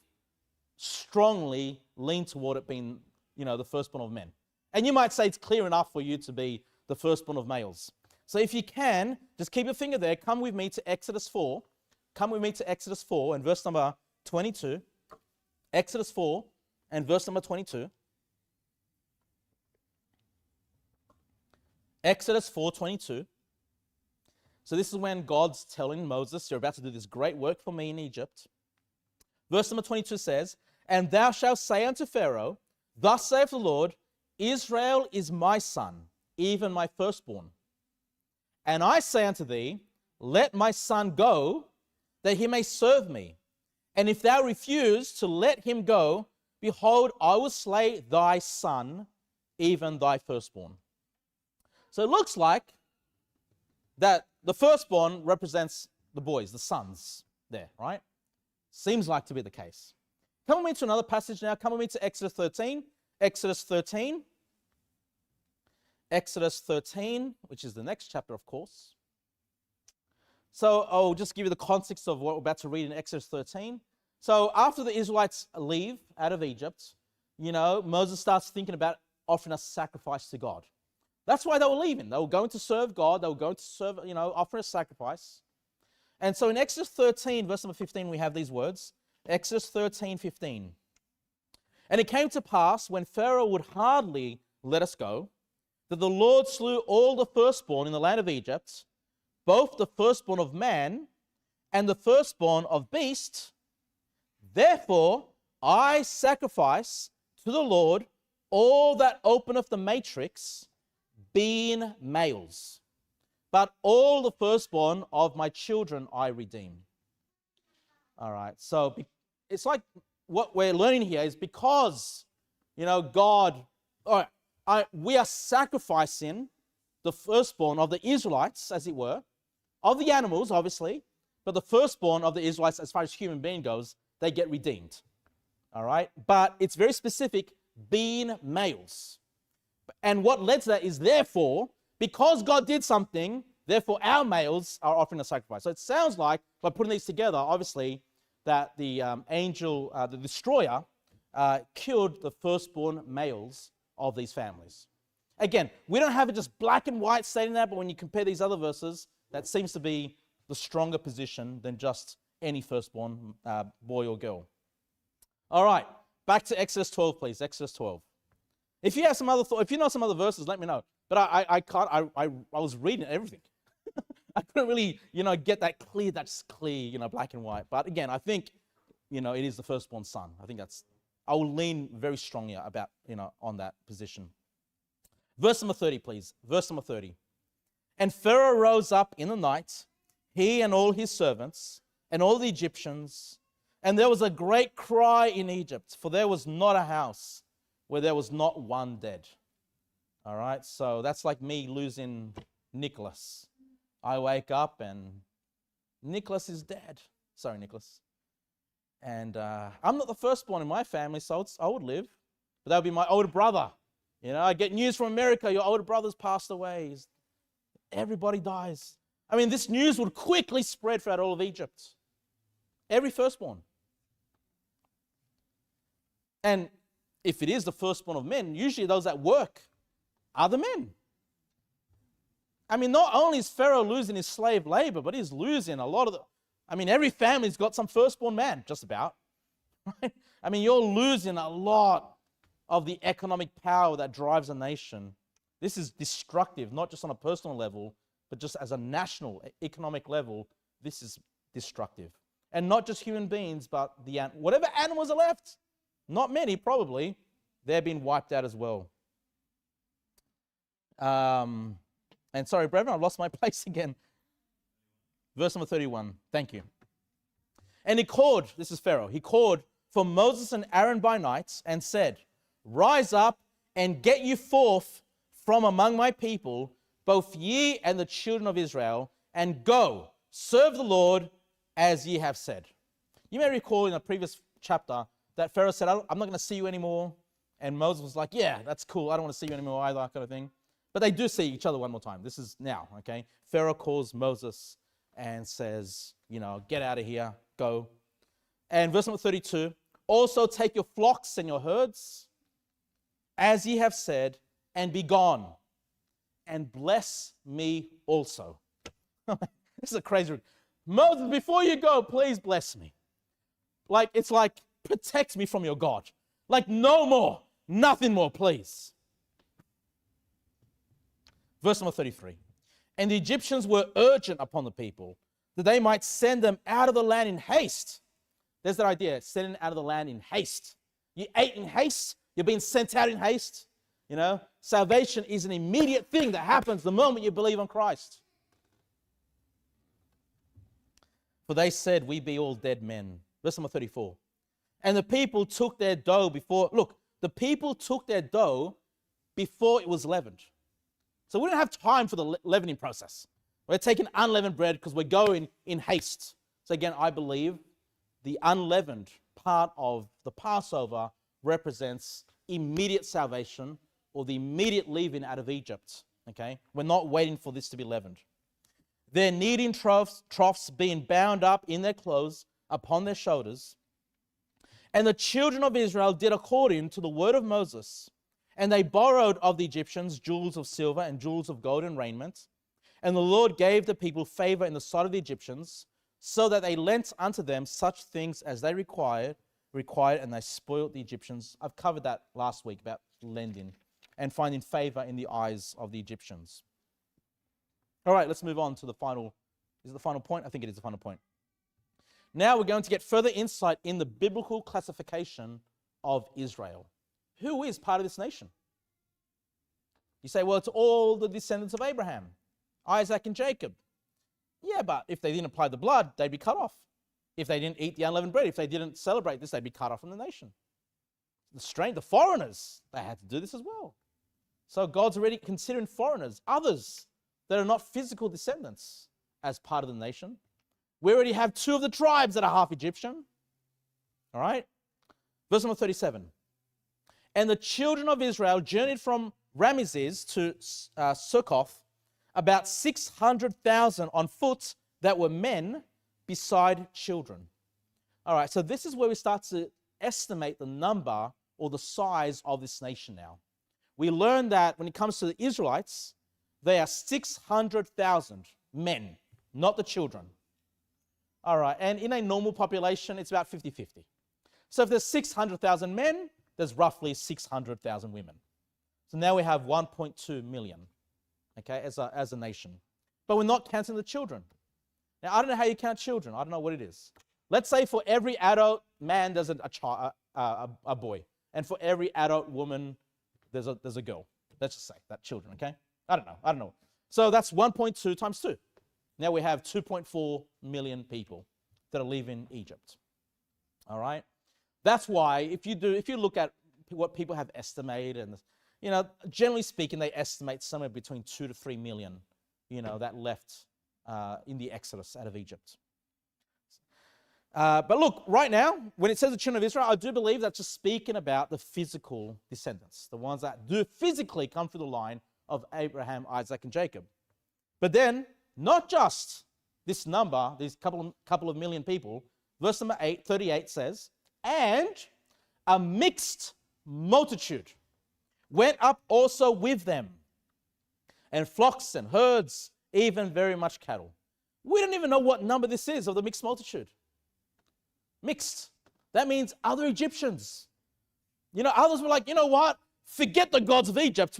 Speaker 1: strongly lean toward it being, the firstborn of men. And you might say it's clear enough for you to be the firstborn of males. So if you can, just keep your finger there. Come with me to Exodus 4. Come with me to Exodus 4 and verse number 22. Exodus 4 and verse number 22. Exodus 4:22. So this is when God's telling Moses, you're about to do this great work for me in Egypt. Verse number 22 says, and thou shalt say unto Pharaoh, thus saith the Lord, Israel is my son, even my firstborn. And I say unto thee, let my son go, that he may serve me. And if thou refuse to let him go, behold, I will slay thy son, even thy firstborn. So it looks like that the firstborn represents the boys, the sons there, right? Seems like to be the case. Come with me to another passage now. Come with me to Exodus 13. Exodus 13. Exodus 13, which is the next chapter, of course. So I'll just give you the context of what we're about to read in Exodus 13. So after the Israelites leave out of Egypt, Moses starts thinking about offering a sacrifice to God. That's why they were leaving. They were going to serve God. They were going to serve, offer a sacrifice. And so in Exodus 13, verse number 15, we have these words. Exodus 13:15. And it came to pass, when Pharaoh would hardly let us go, that the Lord slew all the firstborn in the land of Egypt, both the firstborn of man and the firstborn of beast. Therefore I sacrifice to the Lord all that openeth the matrix, being males. But all the firstborn of my children I redeem. All right, so it's like what we're learning here is because, God, we are sacrificing the firstborn of the Israelites, as it were, of the animals, obviously, but the firstborn of the Israelites, as far as human being goes, they get redeemed. All right, but it's very specific, being males. And what led to that is, therefore, because God did something, therefore our males are offering a sacrifice. So it sounds like, by putting these together, obviously, that the angel, the destroyer, killed the firstborn males of these families. Again, we don't have it just black and white stating that, but when you compare these other verses, that seems to be the stronger position than just any firstborn boy or girl. All right, back to Exodus 12, please. Exodus 12. If you have some other if you know some other verses, let me know. But I can't. I was reading everything. I couldn't really, get that clear. That's clear, black and white. But again, I think, it is the firstborn son. I think I will lean very strongly about, on that position. Verse number 30, please. Verse number 30. And Pharaoh rose up in the night, he and all his servants, and all the Egyptians, and there was a great cry in Egypt, for there was not a house, where there was not one dead. All right, so that's like me losing Nicholas. I wake up and Nicholas is dead. Sorry, Nicholas. And I'm not the firstborn in my family, so I would live. But that would be my older brother. You know, I get news from America, your older brother's passed away. Everybody dies. I mean, this news would quickly spread throughout all of Egypt. Every firstborn. And if it is the firstborn of men, usually those that work are the men. I mean, not only is Pharaoh losing his slave labor, but he's losing a lot of every family's got some firstborn man, just about. Right? I mean, you're losing a lot of the economic power that drives a nation. This is destructive, not just on a personal level, but just as a national economic level, this is destructive. And not just human beings, but whatever animals are left, not many probably, they're being wiped out as well. And sorry, brethren, I've lost my place again. Verse number 31. Thank you. And he called, this is Pharaoh, he called for Moses and Aaron by night and said, rise up and get you forth from among my people, both ye and the children of Israel, and go, serve the Lord as ye have said. You may recall in a previous chapter that Pharaoh said, I'm not going to see you anymore. And Moses was like, yeah, that's cool. I don't want to see you anymore either, kind of thing. But they do see each other one more time. This is now, okay? Pharaoh calls Moses and says, get out of here, go. And verse number 32, also take your flocks and your herds, as ye have said, and be gone, and bless me also. This is a crazy word. Moses, before you go, please bless me. It's like, protect me from your God. Like, no more, nothing more, please. Verse number 33. And the Egyptians were urgent upon the people that they might send them out of the land in haste. There's that idea, sending out of the land in haste. You ate in haste, you're being sent out in haste. Salvation is an immediate thing that happens the moment you believe on Christ. For they said, we be all dead men. Verse number 34. And the people took their dough before it was leavened. So we don't have time for the leavening process. We're taking unleavened bread because we're going in haste. So again, I believe the unleavened part of the Passover represents immediate salvation or the immediate leaving out of Egypt. Okay? We're not waiting for this to be leavened. Their kneading troughs being bound up in their clothes upon their shoulders. And the children of Israel did according to the word of Moses. And they borrowed of the Egyptians jewels of silver and jewels of gold and raiment. And the Lord gave the people favor in the sight of the Egyptians, so that they lent unto them such things as they required, and they spoiled the Egyptians. I've covered that last week about lending and finding favor in the eyes of the Egyptians. All right, let's move on to the final. Is it the final point? I think it is the final point. Now we're going to get further insight in the biblical classification of Israel. Who is part of this nation? You say, well, it's all the descendants of Abraham, Isaac and Jacob. Yeah, but if they didn't apply the blood, they'd be cut off. If they didn't eat the unleavened bread, if they didn't celebrate this, they'd be cut off from the nation. The foreigners, they had to do this as well. So God's already considering foreigners, others that are not physical descendants, as part of the nation. We already have 2 of the tribes that are half Egyptian. All right? Verse number 37. And the children of Israel journeyed from Ramesses to Succoth, about 600,000 on foot that were men beside children. All right, so this is where we start to estimate the number or the size of this nation now. We learn that when it comes to the Israelites, they are 600,000 men, not the children. All right, and in a normal population, it's about 50-50. So if there's 600,000 men, there's roughly 600,000 women. So now we have 1.2 million, okay, as a nation. But we're not counting the children. Now, I don't know how you count children. I don't know what it is. Let's say for every adult man, there's a boy. And for every adult woman, there's a girl. Let's just say that children, okay? I don't know. So that's 1.2 times 2. Now we have 2.4 million people that are leaving Egypt. All right? That's why if you look at what people have estimated, and generally speaking, they estimate somewhere between 2 to 3 million, that left in the Exodus out of Egypt. But look, right now, when it says the children of Israel, I do believe that's just speaking about the physical descendants, the ones that do physically come through the line of Abraham, Isaac, and Jacob. But then, not just this number, these couple of million people. Verse number 38 says, and a mixed multitude went up also with them, and flocks and herds, even very much cattle. We don't even know what number this is of the mixed multitude. Mixed. That means other Egyptians. Others were like, you know what? Forget the gods of Egypt.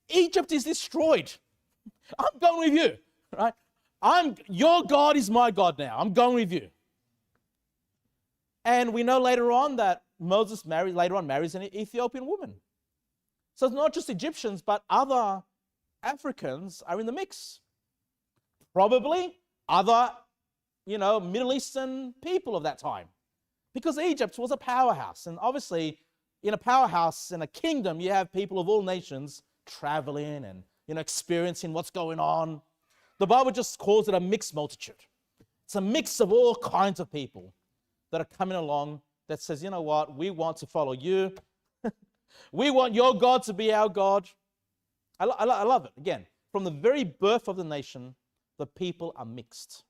Speaker 1: Egypt is destroyed. I'm going with you, right? Your God is my God now. I'm going with you. And we know later on that Moses marries an Ethiopian woman. So it's not just Egyptians, but other Africans are in the mix. Probably other, Middle Eastern people of that time. Because Egypt was a powerhouse. And obviously, in a powerhouse, in a kingdom, you have people of all nations traveling and, experiencing what's going on. The Bible just calls it a mixed multitude. It's a mix of all kinds of people that are coming along that says, you know what, we want to follow you. We want your God to be our God. I love it. Again, from the very birth of the nation, the people are mixed.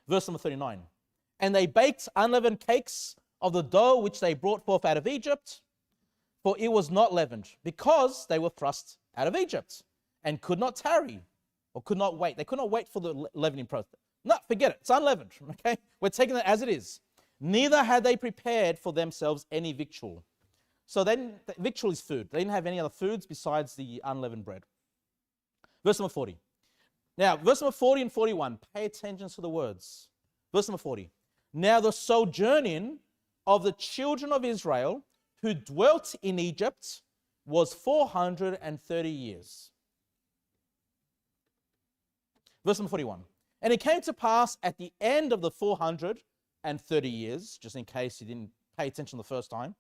Speaker 1: Verse number 39. And they baked unleavened cakes of the dough which they brought forth out of Egypt, for it was not leavened, because they were thrust out of Egypt, and could not tarry, or could not wait. They could not wait for the leavening process. No, forget it. It's unleavened, okay? We're taking it as it is. Neither had they prepared for themselves any victual. So then, victual is food. They didn't have any other foods besides the unleavened bread. Verse number 40. Now, verse number 40 and 41, pay attention to the words. Verse number 40. Now the sojourning of the children of Israel who dwelt in Egypt was 430 years. Verse number 41. And it came to pass at the end of the 430 years, just in case you didn't pay attention the first time,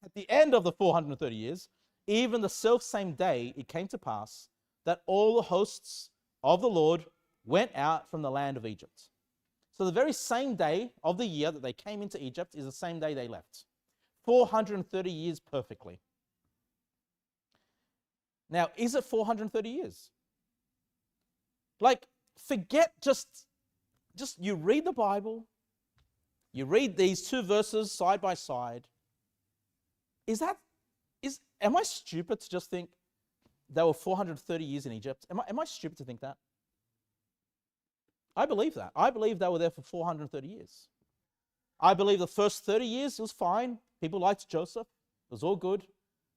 Speaker 1: at the end of the 430 years, even the selfsame day, it came to pass that all the hosts of the Lord went out from the land of Egypt. So the very same day of the year that they came into Egypt is the same day they left. 430 years perfectly. Now, is it 430 years? Like, forget just you read the Bible, you read these two verses side by side. Am I stupid to just think they were 430 years in Egypt? Am I stupid to think that? I believe that. I believe they were there for 430 years. I believe the first 30 years, it was fine. People liked Joseph. It was all good.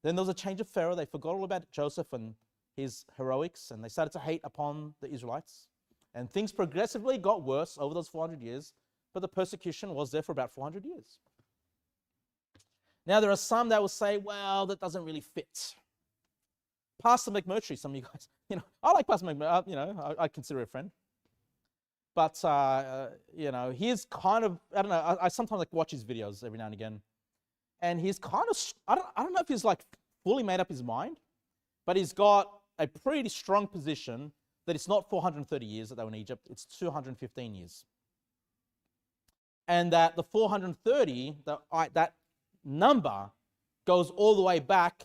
Speaker 1: Then there was a change of Pharaoh. They forgot all about Joseph and his heroics, and they started to hate upon the Israelites. And things progressively got worse over those 400 years, but the persecution was there for about 400 years. Now, there are some that will say, well, that doesn't really fit. Pastor McMurtry, some of you guys, I like Pastor McMurtry, I consider a friend. But, he's kind of, I don't know, I sometimes watch his videos every now and again. And he's kind of, I don't know if he's fully made up his mind, but he's got a pretty strong position that it's not 430 years that they were in Egypt, it's 215 years. And that the 430, that number goes all the way back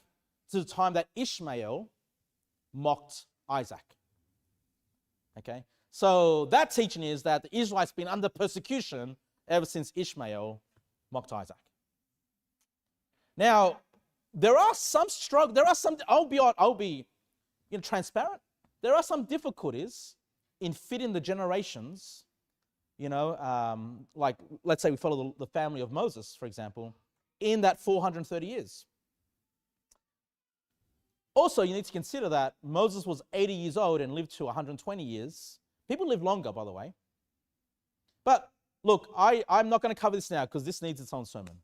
Speaker 1: to the time that Ishmael mocked Isaac. Okay? So that teaching is that the Israelites have been under persecution ever since Ishmael mocked Isaac. Now, I'll be transparent. There are some difficulties in fitting the generations, like let's say we follow the family of Moses, for example, in that 430 years. Also, you need to consider that Moses was 80 years old and lived to 120 years. People live longer, by the way. But look, I'm not going to cover this now because this needs its own sermon.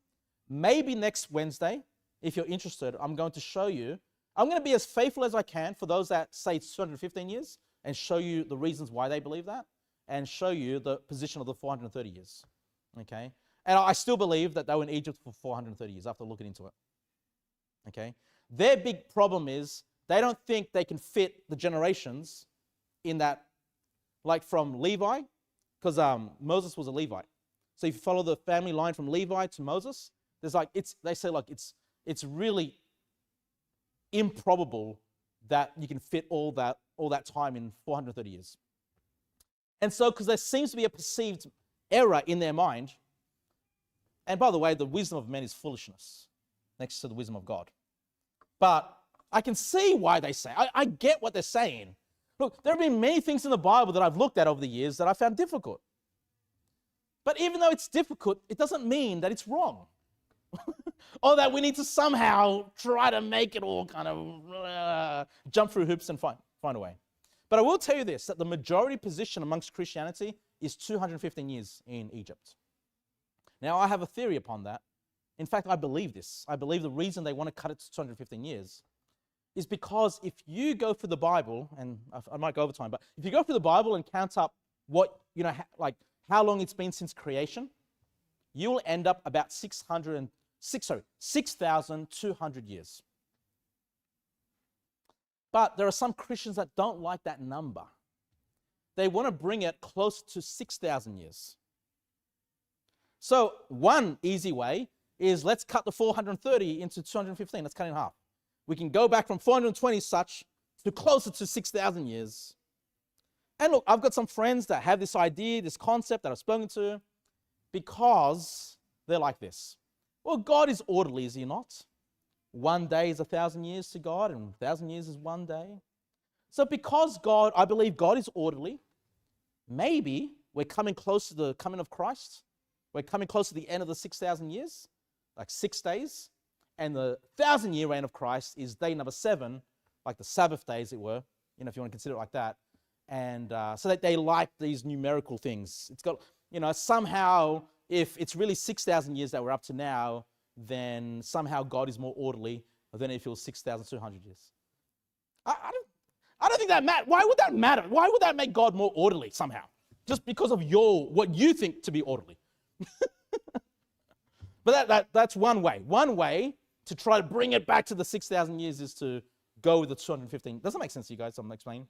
Speaker 1: Maybe next Wednesday, if you're interested, I'm going to show you. I'm going to be as faithful as I can for those that say it's 215 years and show you the reasons why they believe that and show you the position of the 430 years. Okay? And I still believe that they were in Egypt for 430 years after looking into it. Okay? Their big problem is they don't think they can fit the generations in that, like from Levi, because Moses was a Levite. So if you follow the family line from Levi to Moses, there's like, they say like it's really improbable that you can fit all that time in 430 years. And so, because there seems to be a perceived error in their mind, and by the way, the wisdom of men is foolishness next to the wisdom of God. But I can see why they say, I get what they're saying. Look, there have been many things in the Bible that I've looked at over the years that I found difficult. But even though it's difficult, it doesn't mean that it's wrong. Or that we need to somehow try to make it all kind of jump through hoops and find a way. But I will tell you this, that the majority position amongst Christianity is 215 years in Egypt. Now, I have a theory upon that. In fact, I believe this. I believe the reason they want to cut it to 215 years is because if you go through the Bible, and I might go over time, but if you go through the Bible and count up what, like how long it's been since creation, you will end up about 6,200 years. But there are some Christians that don't like that number. They want to bring it close to 6,000 years. So one easy way is let's cut the 430 into 215. Let's cut it in half. We can go back from 420 such to closer to 6,000 years. And look, I've got some friends that have this idea, this concept that I've spoken to, because they're like this. Well, God is orderly, is he not? One day is 1,000 years to God, and 1,000 years is one day. So because I believe God is orderly, maybe we're coming close to the coming of Christ. We're coming close to the end of the 6,000 years, like 6 days. And the 1,000-year reign of Christ is day number 7, like the Sabbath day, as it were, if you want to consider it like that. And so that they like these numerical things. It's got, somehow, if it's really 6,000 years that we're up to now, then somehow God is more orderly than if it was 6,200 years. I don't think that matters. Why would that matter? Why would that make God more orderly somehow? Just because of what you think to be orderly. But that's one way. One way to try to bring it back to the 6,000 years is to go with the 215. Does that make sense to you guys? I'm explaining.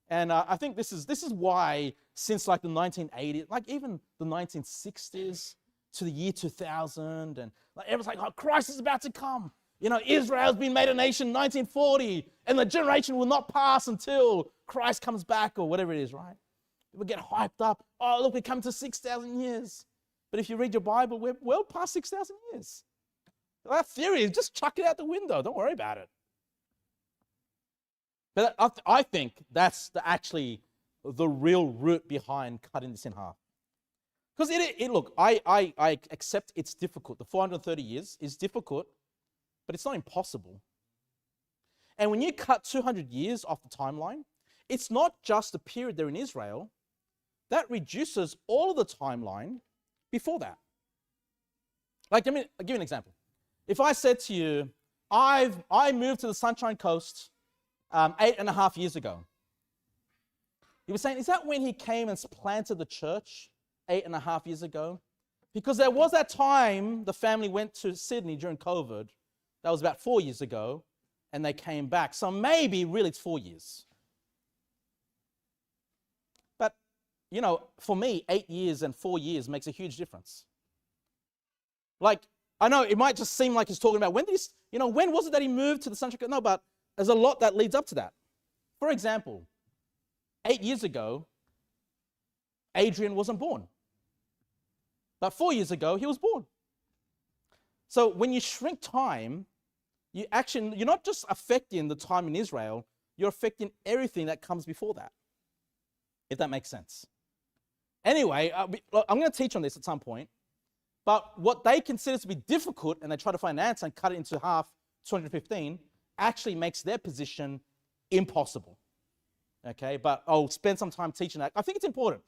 Speaker 1: And I think this is why since like the 1980s, like even the 1960s to the year 2000, and like everyone's like, oh, Christ is about to come. Israel's been made a nation in 1940, and the generation will not pass until Christ comes back or whatever it is, right? People get hyped up. Oh, look, we come to 6,000 years. But if you read your Bible, we're well past 6,000 years. That theory is just chuck it out the window. Don't worry about it. But I think that's actually the real root behind cutting this in half. Because look, I accept it's difficult. The 430 years is difficult, but it's not impossible. And when you cut 200 years off the timeline, it's not just the period they're in Israel. That reduces all of the timeline before that. Like, I'll give you an example. If I said to you, I moved to the Sunshine Coast 8.5 years ago. You were saying, is that when he came and planted the church 8.5 years ago? Because there was that time the family went to Sydney during COVID. That was about 4 years ago, and they came back. So maybe really it's 4 years. But, for me, 8 years and 4 years makes a huge difference. Like, I know it might just seem like he's talking about when was it that he moved to the Sunshine Coast? No, but there's a lot that leads up to that. For example, 8 years ago, Adrian wasn't born. But 4 years ago, he was born. So when you shrink time, you're not just affecting the time in Israel, you're affecting everything that comes before that, if that makes sense. Anyway, I'm going to teach on this at some point. But what they consider to be difficult, and they try to find an answer and cut it into half, 215, actually makes their position impossible. Okay, but I'll spend some time teaching that. I think it's important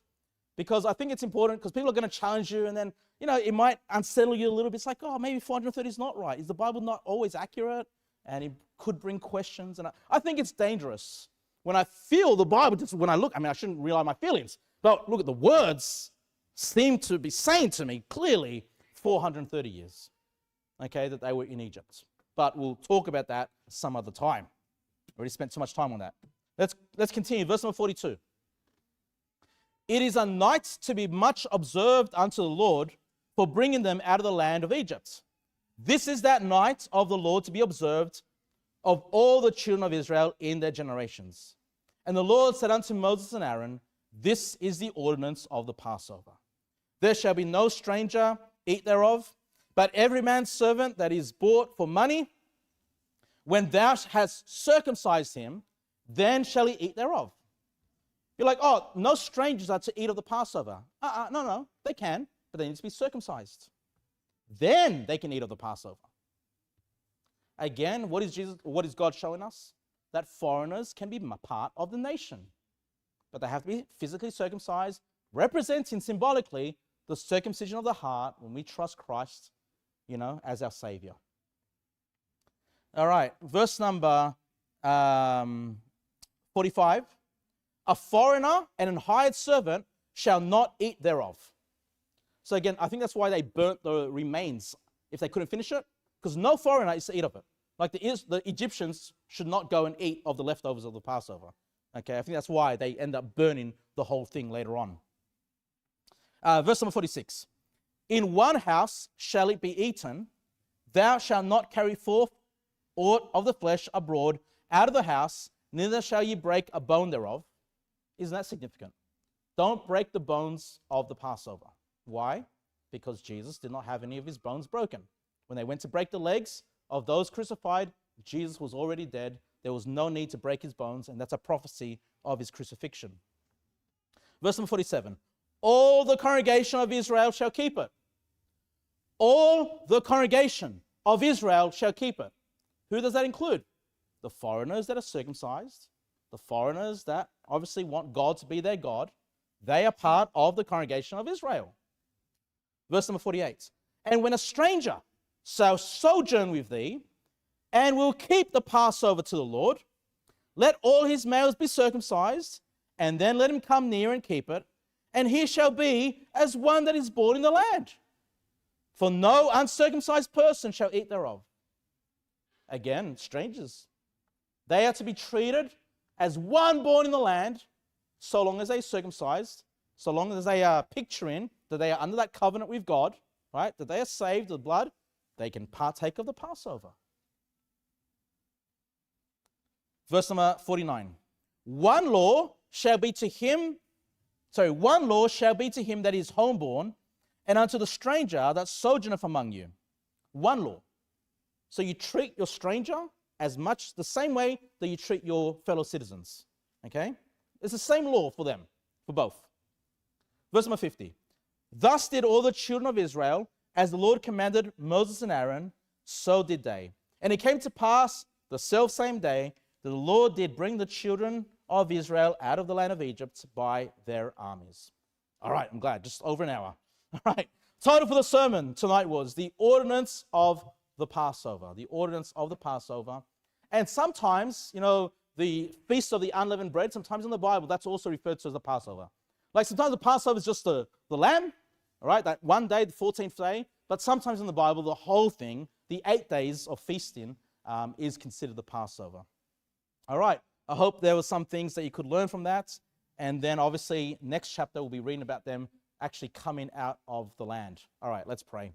Speaker 1: because people are going to challenge you, and then, it might unsettle you a little bit. It's like, oh, maybe 430 is not right. Is the Bible not always accurate? And it could bring questions. And I think it's dangerous when I feel the Bible, just when I look, I shouldn't rely on my feelings, but look at the words. seem to be saying to me clearly 430 years, okay, that they were in Egypt. But we'll talk about that some other time. Already spent too much time on that. Let's continue. Verse number 42. It is a night to be much observed unto the Lord for bringing them out of the land of Egypt. This is that night of the Lord to be observed of all the children of Israel in their generations. And the Lord said unto Moses and Aaron, this is the ordinance of the Passover. There shall be no stranger eat thereof, but every man's servant that is bought for money, when thou hast circumcised him, then shall he eat thereof. You're like, oh, no strangers are to eat of the Passover. No, they can, but they need to be circumcised. Then they can eat of the Passover. Again, what is God showing us? That foreigners can be part of the nation, but they have to be physically circumcised, representing symbolically the circumcision of the heart when we trust Christ, as our Savior. All right, verse number 45. A foreigner and an hired servant shall not eat thereof. So again, I think that's why they burnt the remains if they couldn't finish it, because no foreigner is to eat of it. Like the Egyptians should not go and eat of the leftovers of the Passover. Okay, I think that's why they end up burning the whole thing later on. Verse number 46. In one house shall it be eaten. Thou shalt not carry forth aught of the flesh abroad out of the house, neither shall ye break a bone thereof. Isn't that significant? Don't break the bones of the Passover. Why? Because Jesus did not have any of his bones broken. When they went to break the legs of those crucified, Jesus was already dead. There was no need to break his bones, and that's a prophecy of his crucifixion. Verse number 47. All the congregation of Israel shall keep it. All the congregation of Israel shall keep it. Who does that include? The foreigners that are circumcised, the foreigners that obviously want God to be their God. They are part of the congregation of Israel. Verse number 48. And when a stranger shall sojourn with thee, and will keep the Passover to the Lord, let all his males be circumcised, and then let him come near and keep it, and he shall be as one that is born in the land. For no uncircumcised person shall eat thereof. Again, strangers. They are to be treated as one born in the land, so long as they are circumcised, so long as they are picturing that they are under that covenant with God, right? That they are saved of blood, they can partake of the Passover. Verse number 49. One law shall be to him that is homeborn, and unto the stranger that sojourneth among you. One law. So you treat your stranger as much the same way that you treat your fellow citizens. Okay? It's the same law for them, for both. Verse number 50. Thus did all the children of Israel, as the Lord commanded Moses and Aaron, so did they. And it came to pass the selfsame day that the Lord did bring the children of Israel out of the land of Egypt by their armies. All right, I'm glad. Just over an hour. All right. Title for the sermon tonight was The Ordinance of the Passover. The Ordinance of the Passover. And sometimes, the Feast of the Unleavened Bread, sometimes in the Bible, that's also referred to as the Passover. Like sometimes the Passover is just the lamb, all right, that one day, the 14th day. But sometimes in the Bible, the whole thing, the 8 days of feasting, is considered the Passover. All right. I hope there were some things that you could learn from that. And then obviously next chapter we'll be reading about them actually coming out of the land. All right, let's pray.